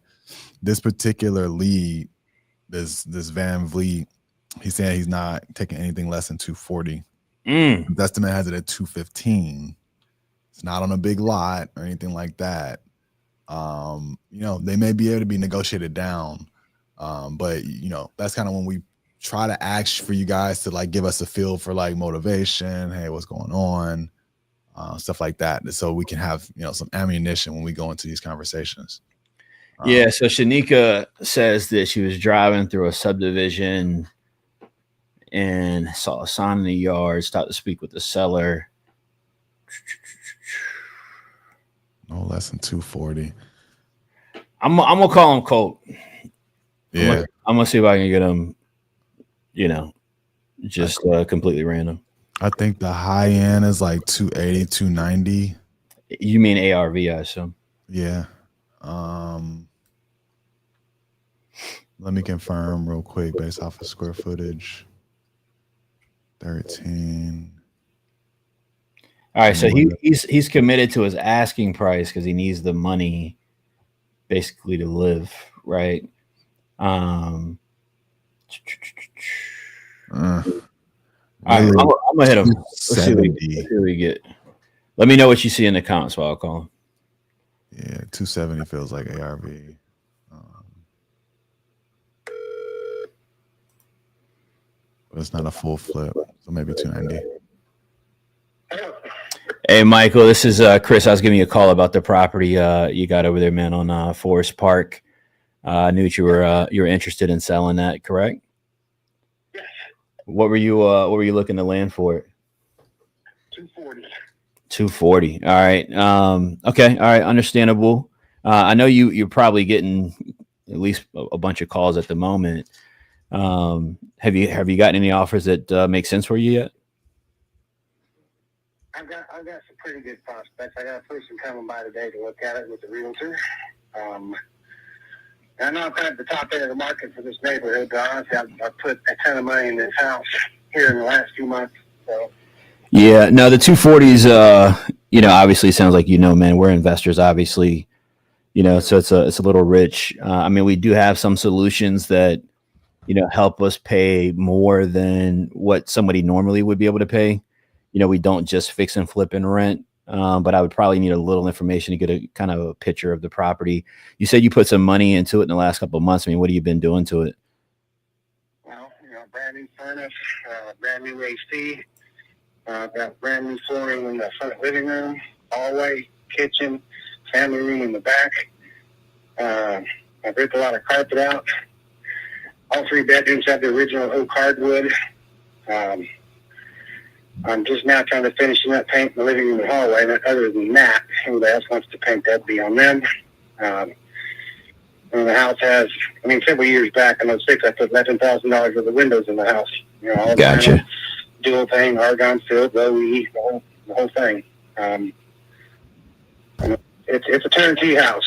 B: This particular lead, this Van Vliet, he's saying he's not taking anything less than 240. The estimate has it at 215. It's not on a big lot or anything like that. They may be able to be negotiated down. But that's kind of when we try to ask for you guys to like give us a feel for like motivation. Hey, what's going on? Stuff like that. So we can have, some ammunition when we go into these conversations.
A: Yeah. So Shanika says that she was driving through a subdivision and saw a sign in the yard, stopped to speak with the seller.
B: No less than 240.
A: I'm gonna call him Colt.
B: Yeah,
A: I'm gonna see if I can get him. Just completely random.
B: I think the high end is like 280, 290.
A: You mean ARV, I assume?
B: Yeah. Let me confirm real quick based off of square footage. 13.
A: All right, so he's committed to his asking price because he needs the money basically to live right? All right, I'm gonna hit him. Let's see what we get. Let me know what you see in the comments while I call him.
B: Yeah, 270 feels like ARV. But it's not a full flip, so maybe 290.
A: Hey, Michael, this is Chris. I was giving you a call about the property you got over there, man, on Forest Park. I knew that you were interested in selling that, correct?
E: Yes.
A: What were you looking to land for it?
E: 240.
A: 240. All right. Okay. All right. Understandable. I know you're probably getting at least a bunch of calls at the moment. Have you gotten any offers that make sense for you yet?
E: I've got some pretty good prospects. I got a person coming by today to look at it with the realtor. I know I'm kind of at the top end of the market for this neighborhood, but honestly, I've put a ton of money in this house here in the last few months. So
A: yeah, no, the 240s, obviously sounds like, man, we're investors, obviously, so it's a little rich. I mean, we do have some solutions that, help us pay more than what somebody normally would be able to pay. We don't just fix and flip and rent. But I would probably need a little information to get a kind of a picture of the property. You said you put some money into it in the last couple of months. I mean, what have you been doing to it?
E: Well, brand new furnace, brand new AC, got brand new flooring in the front living room, hallway, kitchen, family room in the back. I've ripped a lot of carpet out. All 3 bedrooms have the original oak hardwood. I'm just now trying to finish up paint the living room and hallway. But other than that, anybody else wants to paint, that'd be on them. And the house has, several years back in 06, I put $11,000 worth of windows in the house. All
A: Gotcha.
E: Dual pane, argon filled, OE, the whole thing. It's a turnkey house.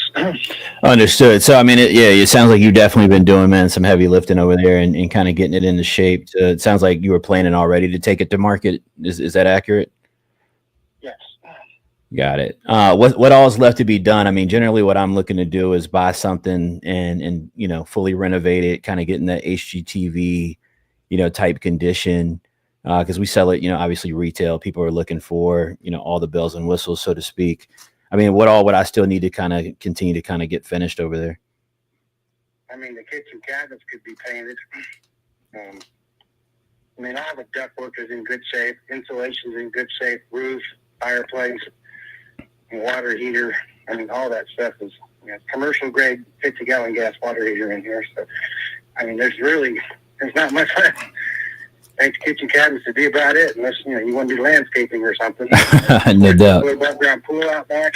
A: Understood. So, I mean, it sounds like you've definitely been doing, man, some heavy lifting over there and kind of getting it into shape. It sounds like you were planning already to take it to market. Is that accurate?
E: Yes.
A: Got it. What all is left to be done? I mean, generally what I'm looking to do is buy something and fully renovate it, kind of get in that HGTV, type condition. Because we sell it, obviously retail. People are looking for, all the bells and whistles, so to speak. I mean, what all would I still need to kind of continue to kind of get finished over there?
E: The kitchen cabinets could be painted. All the ductwork is in good shape. Insulation's in good shape. Roof, fireplace, water heater. All that stuff is commercial grade 50-gallon gas water heater in here. So, there's not much left. Paint the kitchen cabinets to be about it, unless you want to do landscaping or something.
A: No doubt.
E: Above ground pool out back.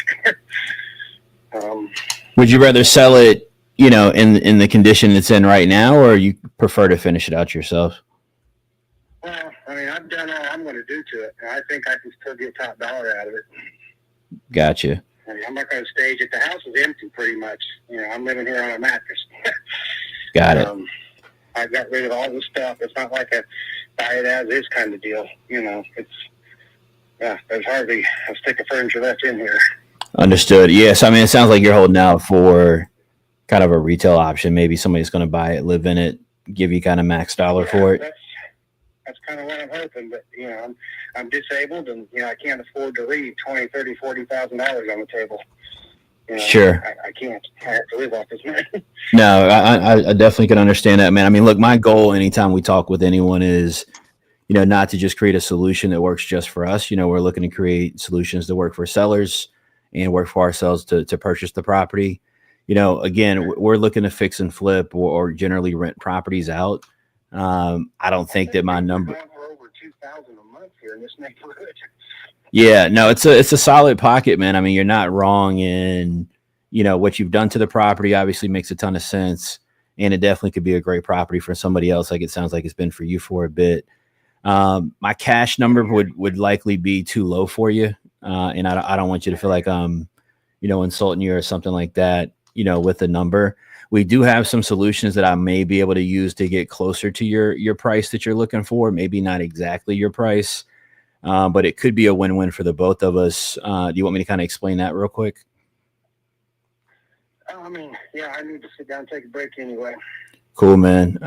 A: Would you rather sell it, in the condition it's in right now, or you prefer to finish it out yourself?
E: Well, I've done all I'm going to do to it, and I think I can still get top dollar out of it.
A: Gotcha.
E: I'm not going to stage it. The house is empty pretty much. I'm living here on a mattress.
A: Got it.
E: I got rid of all the stuff. It's not like a buy it as is kind of deal. There's hardly a stick of furniture left in here.
A: Understood. Yes. It sounds like you're holding out for kind of a retail option. Maybe somebody's going to buy it, live in it, give you kind of max dollar for it.
E: That's kind of what I'm hoping. But, I'm disabled and, I can't afford to leave $20,000, $30,000, $40,000 on the table.
A: Sure.
E: I can't. I have to live off this money.
A: No, I definitely can understand that, man. Look, my goal anytime we talk with anyone is, not to just create a solution that works just for us. We're looking to create solutions that work for sellers and work for ourselves to purchase the property. Again, we're looking to fix and flip or generally rent properties out. I don't think that my number.
E: We're over $2,000 a month here in this neighborhood.
A: Yeah, no, it's a solid pocket, man. You're not wrong in, what you've done to the property obviously makes a ton of sense. And it definitely could be a great property for somebody else. Like it sounds like it's been for you for a bit. My cash number would likely be too low for you. And I don't want you to feel like I'm, insulting you or something like that, with a number. We do have some solutions that I may be able to use to get closer to your price that you're looking for. Maybe not exactly your price. But it could be a win-win for the both of us. Do you want me to kind of explain that real quick?
E: I mean, yeah, I need to sit down and take a break anyway.
A: Cool, man.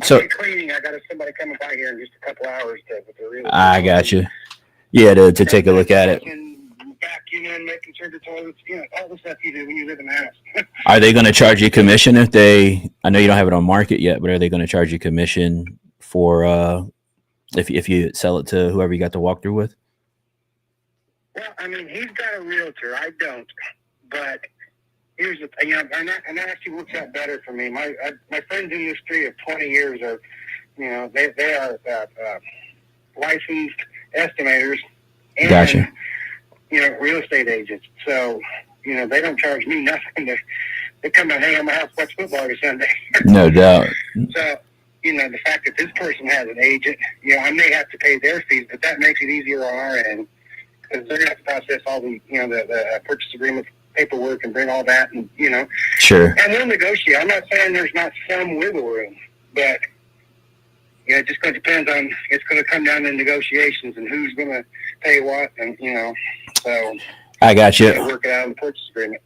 A: So
E: Cleaning, I got somebody coming by here in just a couple hours with the real.
A: I got you. Yeah, to take a look at it.
E: Vacuuming, making sure the toilets, all the stuff you do when you live in the house.
A: Are they going to charge you commission if they? I know you don't have it on market yet, but are they going to charge you commission for if you sell it to whoever you got the walkthrough with?
E: Well, I mean, he's got a realtor. I don't. But here's the thing. And that actually works out better for me. My friends in this tree of 20 years are, they are licensed estimators. And,
A: Gotcha.
E: Real estate agents. So, they don't charge me nothing. They come and hang out my house, watch football every Sunday.
A: No doubt.
E: So, the fact that this person has an agent, I may have to pay their fees, but that makes it easier on our end because they're going to have to process all the, the purchase agreement paperwork and bring all that, and
A: Sure.
E: And we'll negotiate. I'm not saying there's not some wiggle room, but it just going to depend on. It's going to come down to negotiations and who's going to pay what, and so.
A: I got you.
E: Work it out in the purchase agreement.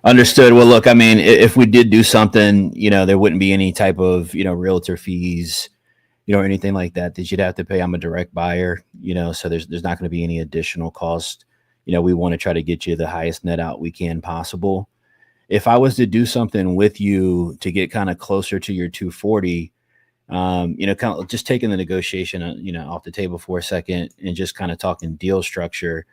A: Understood. Well, look, I mean, if we did do something, there wouldn't be any type of, realtor fees, anything like that you'd have to pay. I'm a direct buyer, so there's not going to be any additional cost. We want to try to get you the highest net out we can possible. If I was to do something with you to get kind of closer to your 240, kind of just taking the negotiation, off the table for a second and just kind of talking deal structure,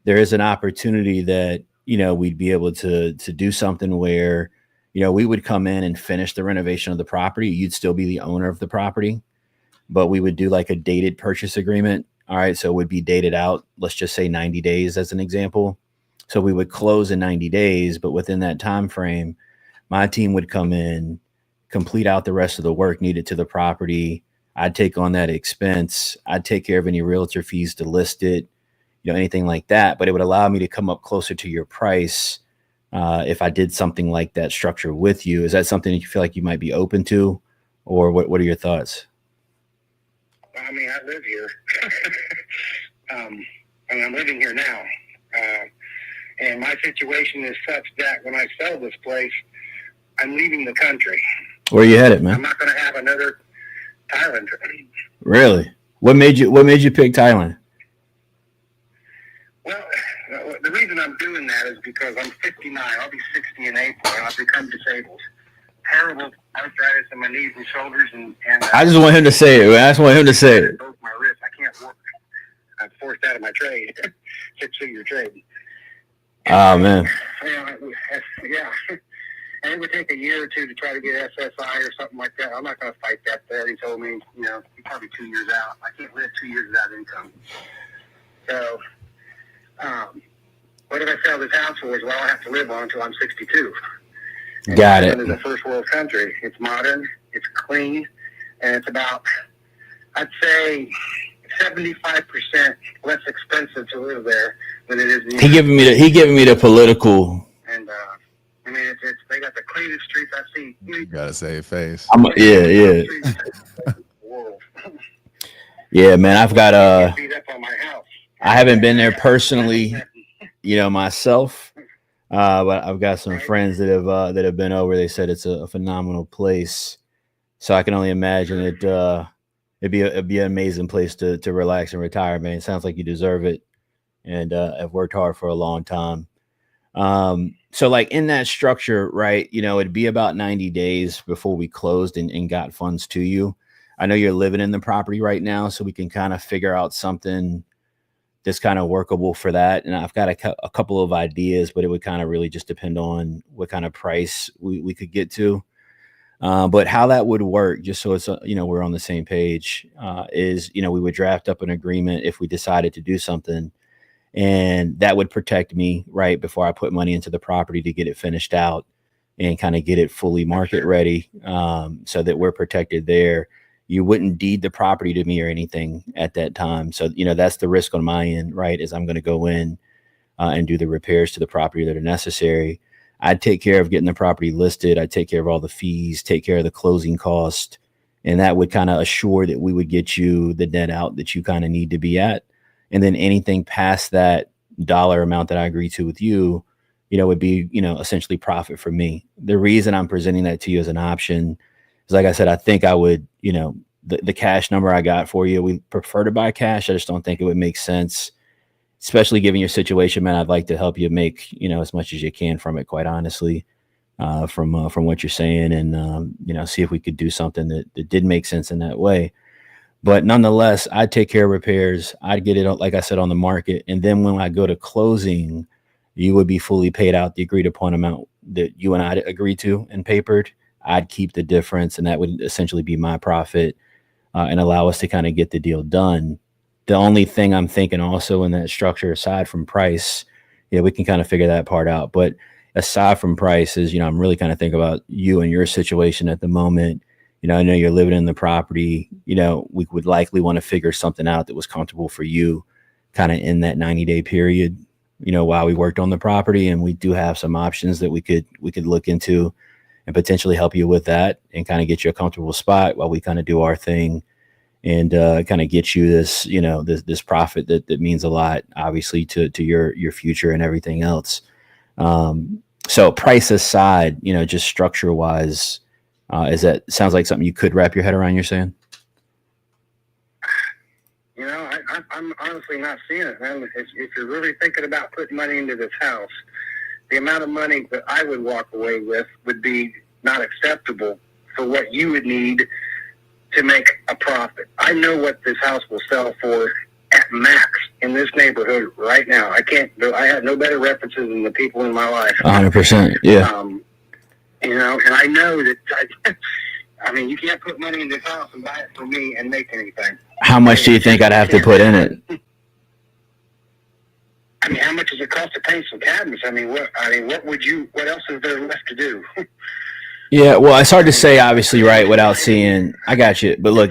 A: there is an opportunity that, we'd be able to do something where, we would come in and finish the renovation of the property. You'd still be the owner of the property, but we would do like a dated purchase agreement. All right. So it would be dated out. Let's just say 90 days as an example. So we would close in 90 days, but within that time frame, my team would come in, complete out the rest of the work needed to the property. I'd take on that expense. I'd take care of any realtor fees to list it, anything like that. But it would allow me to come up closer to your price if I did something like that structure with you. Is that something that you feel like you might be open to, or what are your thoughts?
E: I mean, I live here. And I'm living here now. And my situation is such that when I sell this place, I'm leaving the country.
A: Where you headed, man?
E: I'm not going to have another Thailand trip.
A: Really? What made you pick Thailand?
E: Well, the reason I'm doing that is because I'm 59. I'll be 60 in April, and I've become disabled. Terrible arthritis in my knees and shoulders, and
A: I just want him to say it. Man. I just want him to say it.
E: Both my wrists. I can't work. I'm forced out of my trade, 6-figure trade.
A: Oh man.
E: Yeah. And it would take a year or two to try to get SSI or something like that. I'm not going to fight that. They already told me, you're probably 2 years out. I can't live 2 years without income. So, what if I sell this house for? Is what I'll have to live on until I'm 62.
A: Got it.
E: It's a first world country. It's modern, it's clean, and it's about, I'd say, 75% less expensive to live there than it is.
A: He giving me the political.
E: And I mean, it's they got the cleanest streets I've seen.
B: You gotta save face.
A: Yeah. Yeah, man. I've got
E: beat up on my house.
A: I haven't been there personally, myself. But I've got some friends that have been over. They said it's a phenomenal place. So I can only imagine it'd be an amazing place to relax and retire, man. It sounds like you deserve it, and have worked hard for a long time. So like in that structure, right? It'd be about 90 days before we closed and got funds to you. I know you're living in the property right now, so we can kind of figure out something that's kind of workable for that. And I've got a couple of ideas, but it would kind of really just depend on what kind of price we could get to. But how that would work, just so it's, we're on the same page, is, we would draft up an agreement if we decided to do something, and that would protect me right before I put money into the property to get it finished out and kind of get it fully market ready, so that we're protected there. You wouldn't deed the property to me or anything at that time. So, that's the risk on my end, right? Is I'm going to go in and do the repairs to the property that are necessary. I'd take care of getting the property listed. I'd take care of all the fees, take care of the closing cost. And that would kind of assure that we would get you the net out that you kind of need to be at. And then anything past that dollar amount that I agree to with you, would be, essentially profit for me. The reason I'm presenting that to you as an option is, like I said, I think I would, the cash number I got for you, we prefer to buy cash. I just don't think it would make sense, especially given your situation, man. I'd like to help you make, as much as you can from it, quite honestly, from what you're saying, and, see if we could do something that did make sense in that way. But nonetheless, I'd take care of repairs. I'd get it, like I said, on the market. And then when I go to closing, you would be fully paid out the agreed upon amount that you and I agreed to and papered. I'd keep the difference, and that would essentially be my profit, and allow us to kind of get the deal done. The only thing I'm thinking also in that structure, aside from price, we can kind of figure that part out. But aside from price is, I'm really kind of thinking about you and your situation at the moment. I know you're living in the property. We would likely want to figure something out that was comfortable for you kind of in that 90-day period, while we worked on the property. And we do have some options that we could look into and potentially help you with that and kind of get you a comfortable spot while we kind of do our thing and kind of get you this, this profit that means a lot, obviously, to your future and everything else. So price aside, just structure wise, sounds like something you could wrap your head around, you're saying?
E: I'm honestly not seeing it, man. If you're really thinking about putting money into this house, the amount of money that I would walk away with would be not acceptable for what you would need to make a profit. I know what this house will sell for at max in this neighborhood right now. I have no better references than the people in my life.
A: 100%. Yeah.
E: And I know that, you can't put money in this house and buy it for me and make anything.
A: How much do you think I'd have to put in it?
E: How much does it cost to paint some cabinets? What else is there left to do?
A: Yeah, well, it's hard to say, obviously, right, without seeing. I got you. But look,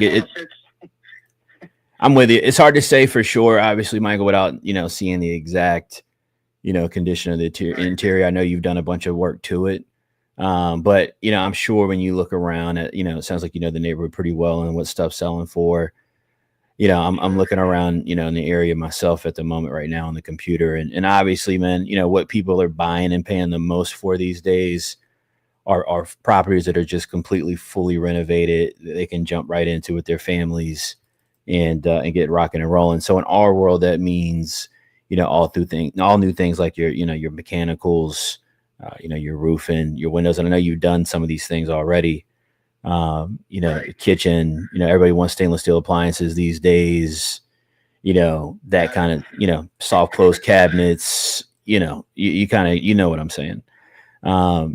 A: I'm with you. It's hard to say for sure, obviously, Michael, without, seeing the exact, condition of the interior. I know you've done a bunch of work to it. But, I'm sure when you look around at, it sounds like, the neighborhood pretty well and what stuff's selling for. I'm looking around, in the area myself at the moment right now on the computer. And obviously, man, what people are buying and paying the most for these days are properties that are just completely fully renovated, that they can jump right into with their families and get rocking and rolling. So in our world, that means, all new things like your mechanicals, your roofing, your windows. And I know you've done some of these things already. Right. The kitchen, everybody wants stainless steel appliances these days, that kind of, soft close cabinets, you kind of, what I'm saying. So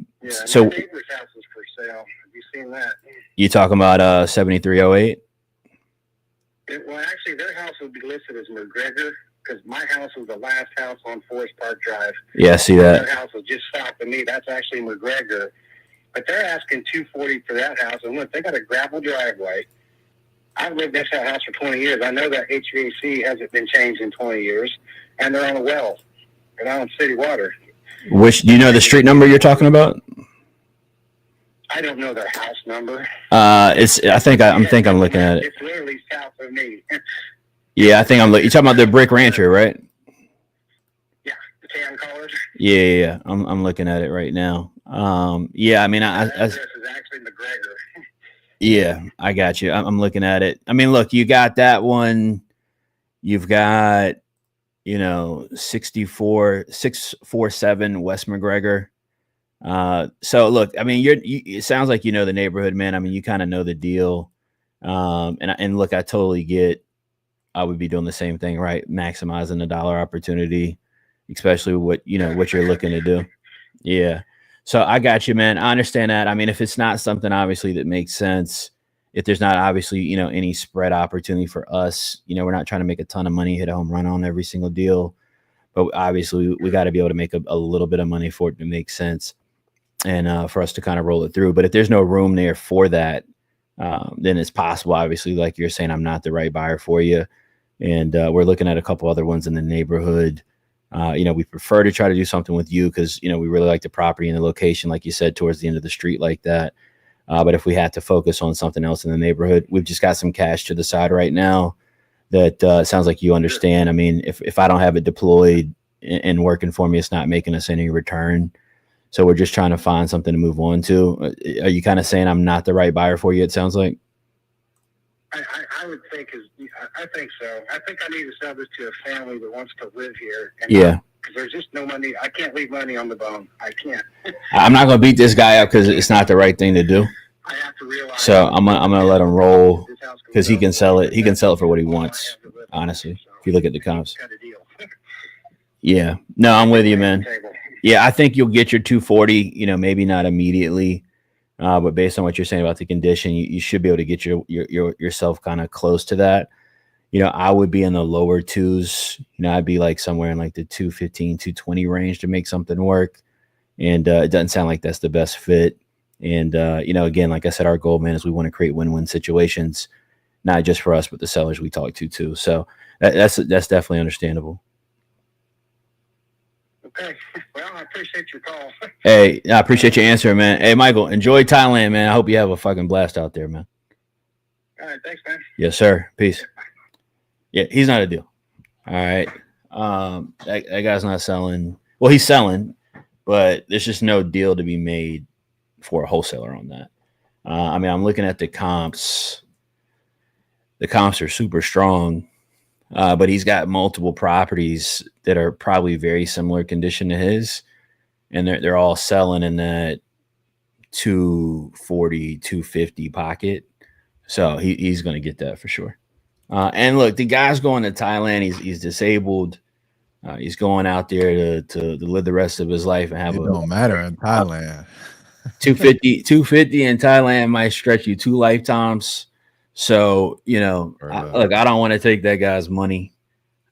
E: my neighbor's house is for sale. Have you seen that?
A: You talking about 7308?
E: Well, actually, their house would be listed as McGregor because my house was the last house on Forest Park Drive.
A: Yeah, I see that.
E: Their house was just south of me. That's actually McGregor. But they're asking $240 for that house. And look, they got a gravel driveway. I've lived in that house for 20 years. I know that HVAC hasn't been changed in 20 years. And they're on a well. They're not on city water.
A: Do you know the street number you're talking about?
E: I don't know their house number.
A: I'm looking at it.
E: It's literally south of me.
A: Yeah, I think you're talking about the Brick Rancher, right?
E: Yeah, the tan colors.
A: Yeah. I'm looking at it right now.
E: That address is actually McGregor.
A: Yeah, I got you. I'm looking at it. Look, you got that one. You've got, 647 West McGregor. So look, it sounds like the neighborhood, man. You kind of know the deal. And look, I totally get. I would be doing the same thing, right? Maximizing the dollar opportunity, especially what you're looking to do. Yeah. So I got you, man. I understand that. If it's not something obviously that makes sense, if there's not obviously, any spread opportunity for us, we're not trying to make a ton of money, hit a home run on every single deal, but obviously we got to be able to make a little bit of money for it to make sense and for us to kind of roll it through. But if there's no room there for that, then it's possible, obviously, like you're saying, I'm not the right buyer for you. And we're looking at a couple other ones in the neighborhood. We prefer to try to do something with you because, we really like the property and the location, like you said, towards the end of the street like that. But if we had to focus on something else in the neighborhood, we've just got some cash to the side right now that sounds like you understand. If I don't have it deployed, and working for me. It's not making us any return. So we're just trying to find something to move on to. Are you kind of saying I'm not the right buyer for you? It sounds like.
E: I would think I think so. I think I need to sell this to a family that wants to live here. And
A: Yeah.
E: Because there's just no money. I can't leave money on the bone. I can't.
A: I'm not going to beat this guy up because it's not the right thing to do.
E: I have to realize.
A: So I'm gonna let him roll because he can sell it. He can sell it for what he wants. Honestly, if you look at the comps. Yeah. No, I'm with you, man. Yeah, I think you'll get your 240. Maybe not immediately, but based on what you're saying about the condition, you should be able to get yourself kind of close to that. I would be in the lower twos. I'd be like somewhere in like the 215, 220 range to make something work. And it doesn't sound like that's the best fit. And, again, like I said, our goal, man, is we want to create win-win situations, not just for us, but the sellers we talk to too. So that's definitely understandable.
E: Okay. Well, I appreciate your call.
A: Hey, I appreciate your answer, man. Hey, Michael, enjoy Thailand, man. I hope you have a fucking blast out there, man.
E: All right. Thanks, man.
A: Yes, sir. Peace. Yeah, he's not a deal. All right. That guy's not selling. Well, he's selling, but there's just no deal to be made for a wholesaler on that. I'm looking at the comps. The comps are super strong, but he's got multiple properties that are probably very similar condition to his, and they're all selling in that 240, 250 pocket. So he's going to get that for sure. And look, the guy's going to Thailand. He's disabled. He's going out there to live the rest of his life and have
B: it don't matter in Thailand.
A: 250 in Thailand might stretch you 2 lifetimes. So, look, I don't want to take that guy's money.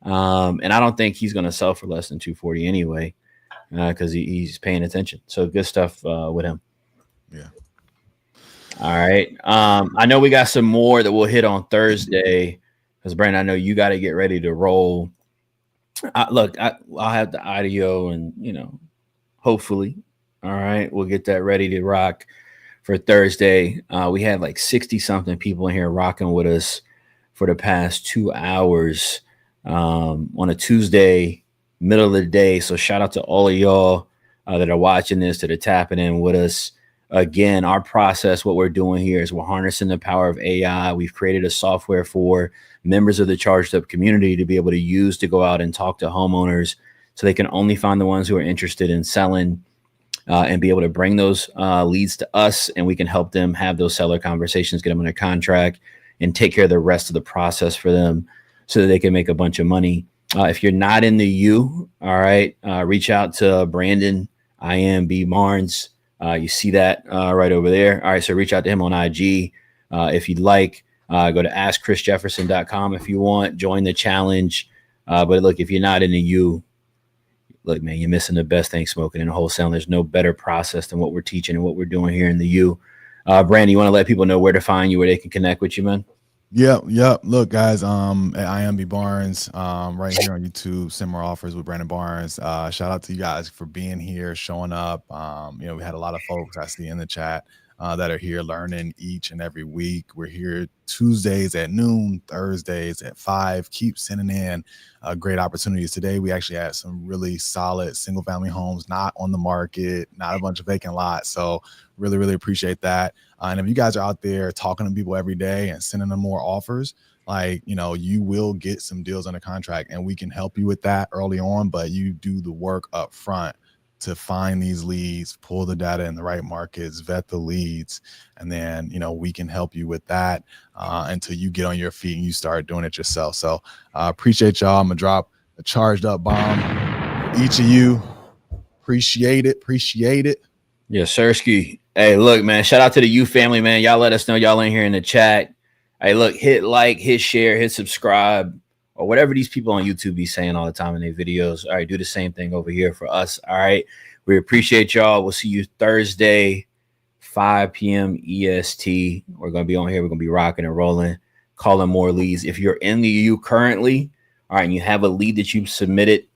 A: And I don't think he's going to sell for less than 240 anyway, because he's paying attention. So good stuff with him.
B: Yeah.
A: All right. I know we got some more that we'll hit on Thursday because, Brandon, I know you got to get ready to roll. I'll have the audio and, hopefully. All right. We'll get that ready to rock for Thursday. We had like 60 something people in here rocking with us for the past 2 hours on a Tuesday, middle of the day. So shout out to all of y'all that are watching this, that are tapping in with us. Again, our process, what we're doing here is we're harnessing the power of AI. We've created a software for members of the Charged Up community to be able to use to go out and talk to homeowners so they can only find the ones who are interested in selling and be able to bring those leads to us, and we can help them have those seller conversations, get them under contract, and take care of the rest of the process for them so that they can make a bunch of money. If you're not in the U, all right, reach out to Brandon, IMB Barnes. You see that right over there. All right, so reach out to him on IG if you'd like. Go to askchrisjefferson.com if you want. Join the challenge. But look, if you're not in the U, look, man, you're missing the best thing smoking in wholesale. There's no better process than what we're teaching and what we're doing here in the U. Brandon, you want to let people know where to find you, where they can connect with you, man?
B: Yep. Look, guys, at IMB Barnes, right here on YouTube, similar offers with Brandon Barnes. Shout out to you guys for being here, showing up. We had a lot of folks I see in the chat that are here learning each and every week. We're here Tuesdays at noon, Thursdays at 5. Keep sending in great opportunities. Today, we actually had some really solid single family homes, not on the market, not a bunch of vacant lots. So really, really appreciate that. And if you guys are out there talking to people every day and sending them more offers, you will get some deals under contract, and we can help you with that early on, but you do the work up front to find these leads, pull the data in the right markets, vet the leads, and then, we can help you with that until you get on your feet and you start doing it yourself. So appreciate y'all. I'm going to drop a charged up bomb. Each of you, appreciate it.
A: Yes, Sirski. Hey, look, man, shout out to the U family, man. Y'all let us know y'all in here in the chat. Hey, look, hit like, hit share, hit subscribe, or whatever these people on YouTube be saying all the time in their videos. All right, do the same thing over here for us. All right, we appreciate y'all. We'll see you Thursday, 5 p.m. EST. We're going to be on here. We're going to be rocking and rolling, calling more leads. If you're in the U currently, all right, and you have a lead that you've submitted,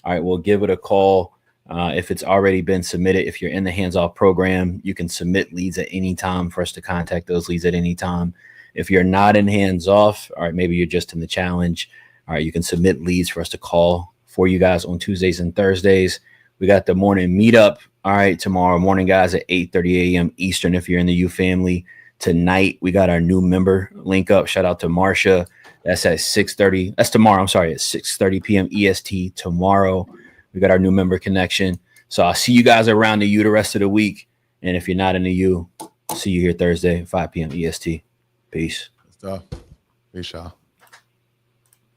A: all right, we'll give it a call. If it's already been submitted, if you're in the hands-off program, you can submit leads at any time for us to contact those leads at any time. If you're not in hands-off, all right, maybe you're just in the challenge. All right, you can submit leads for us to call for you guys on Tuesdays and Thursdays. We got the morning meetup. All right, tomorrow morning, guys, at 8:30 a.m. Eastern. If you're in the U family, tonight we got our new member link up. Shout out to Marsha. That's at 6:30. That's tomorrow. I'm sorry, at 6:30 p.m. EST tomorrow. We got our new member connection. So I'll see you guys around the U the rest of the week. And if you're not in the U, see you here Thursday, 5 p.m. EST. Peace.
B: Good stuff. Peace, y'all.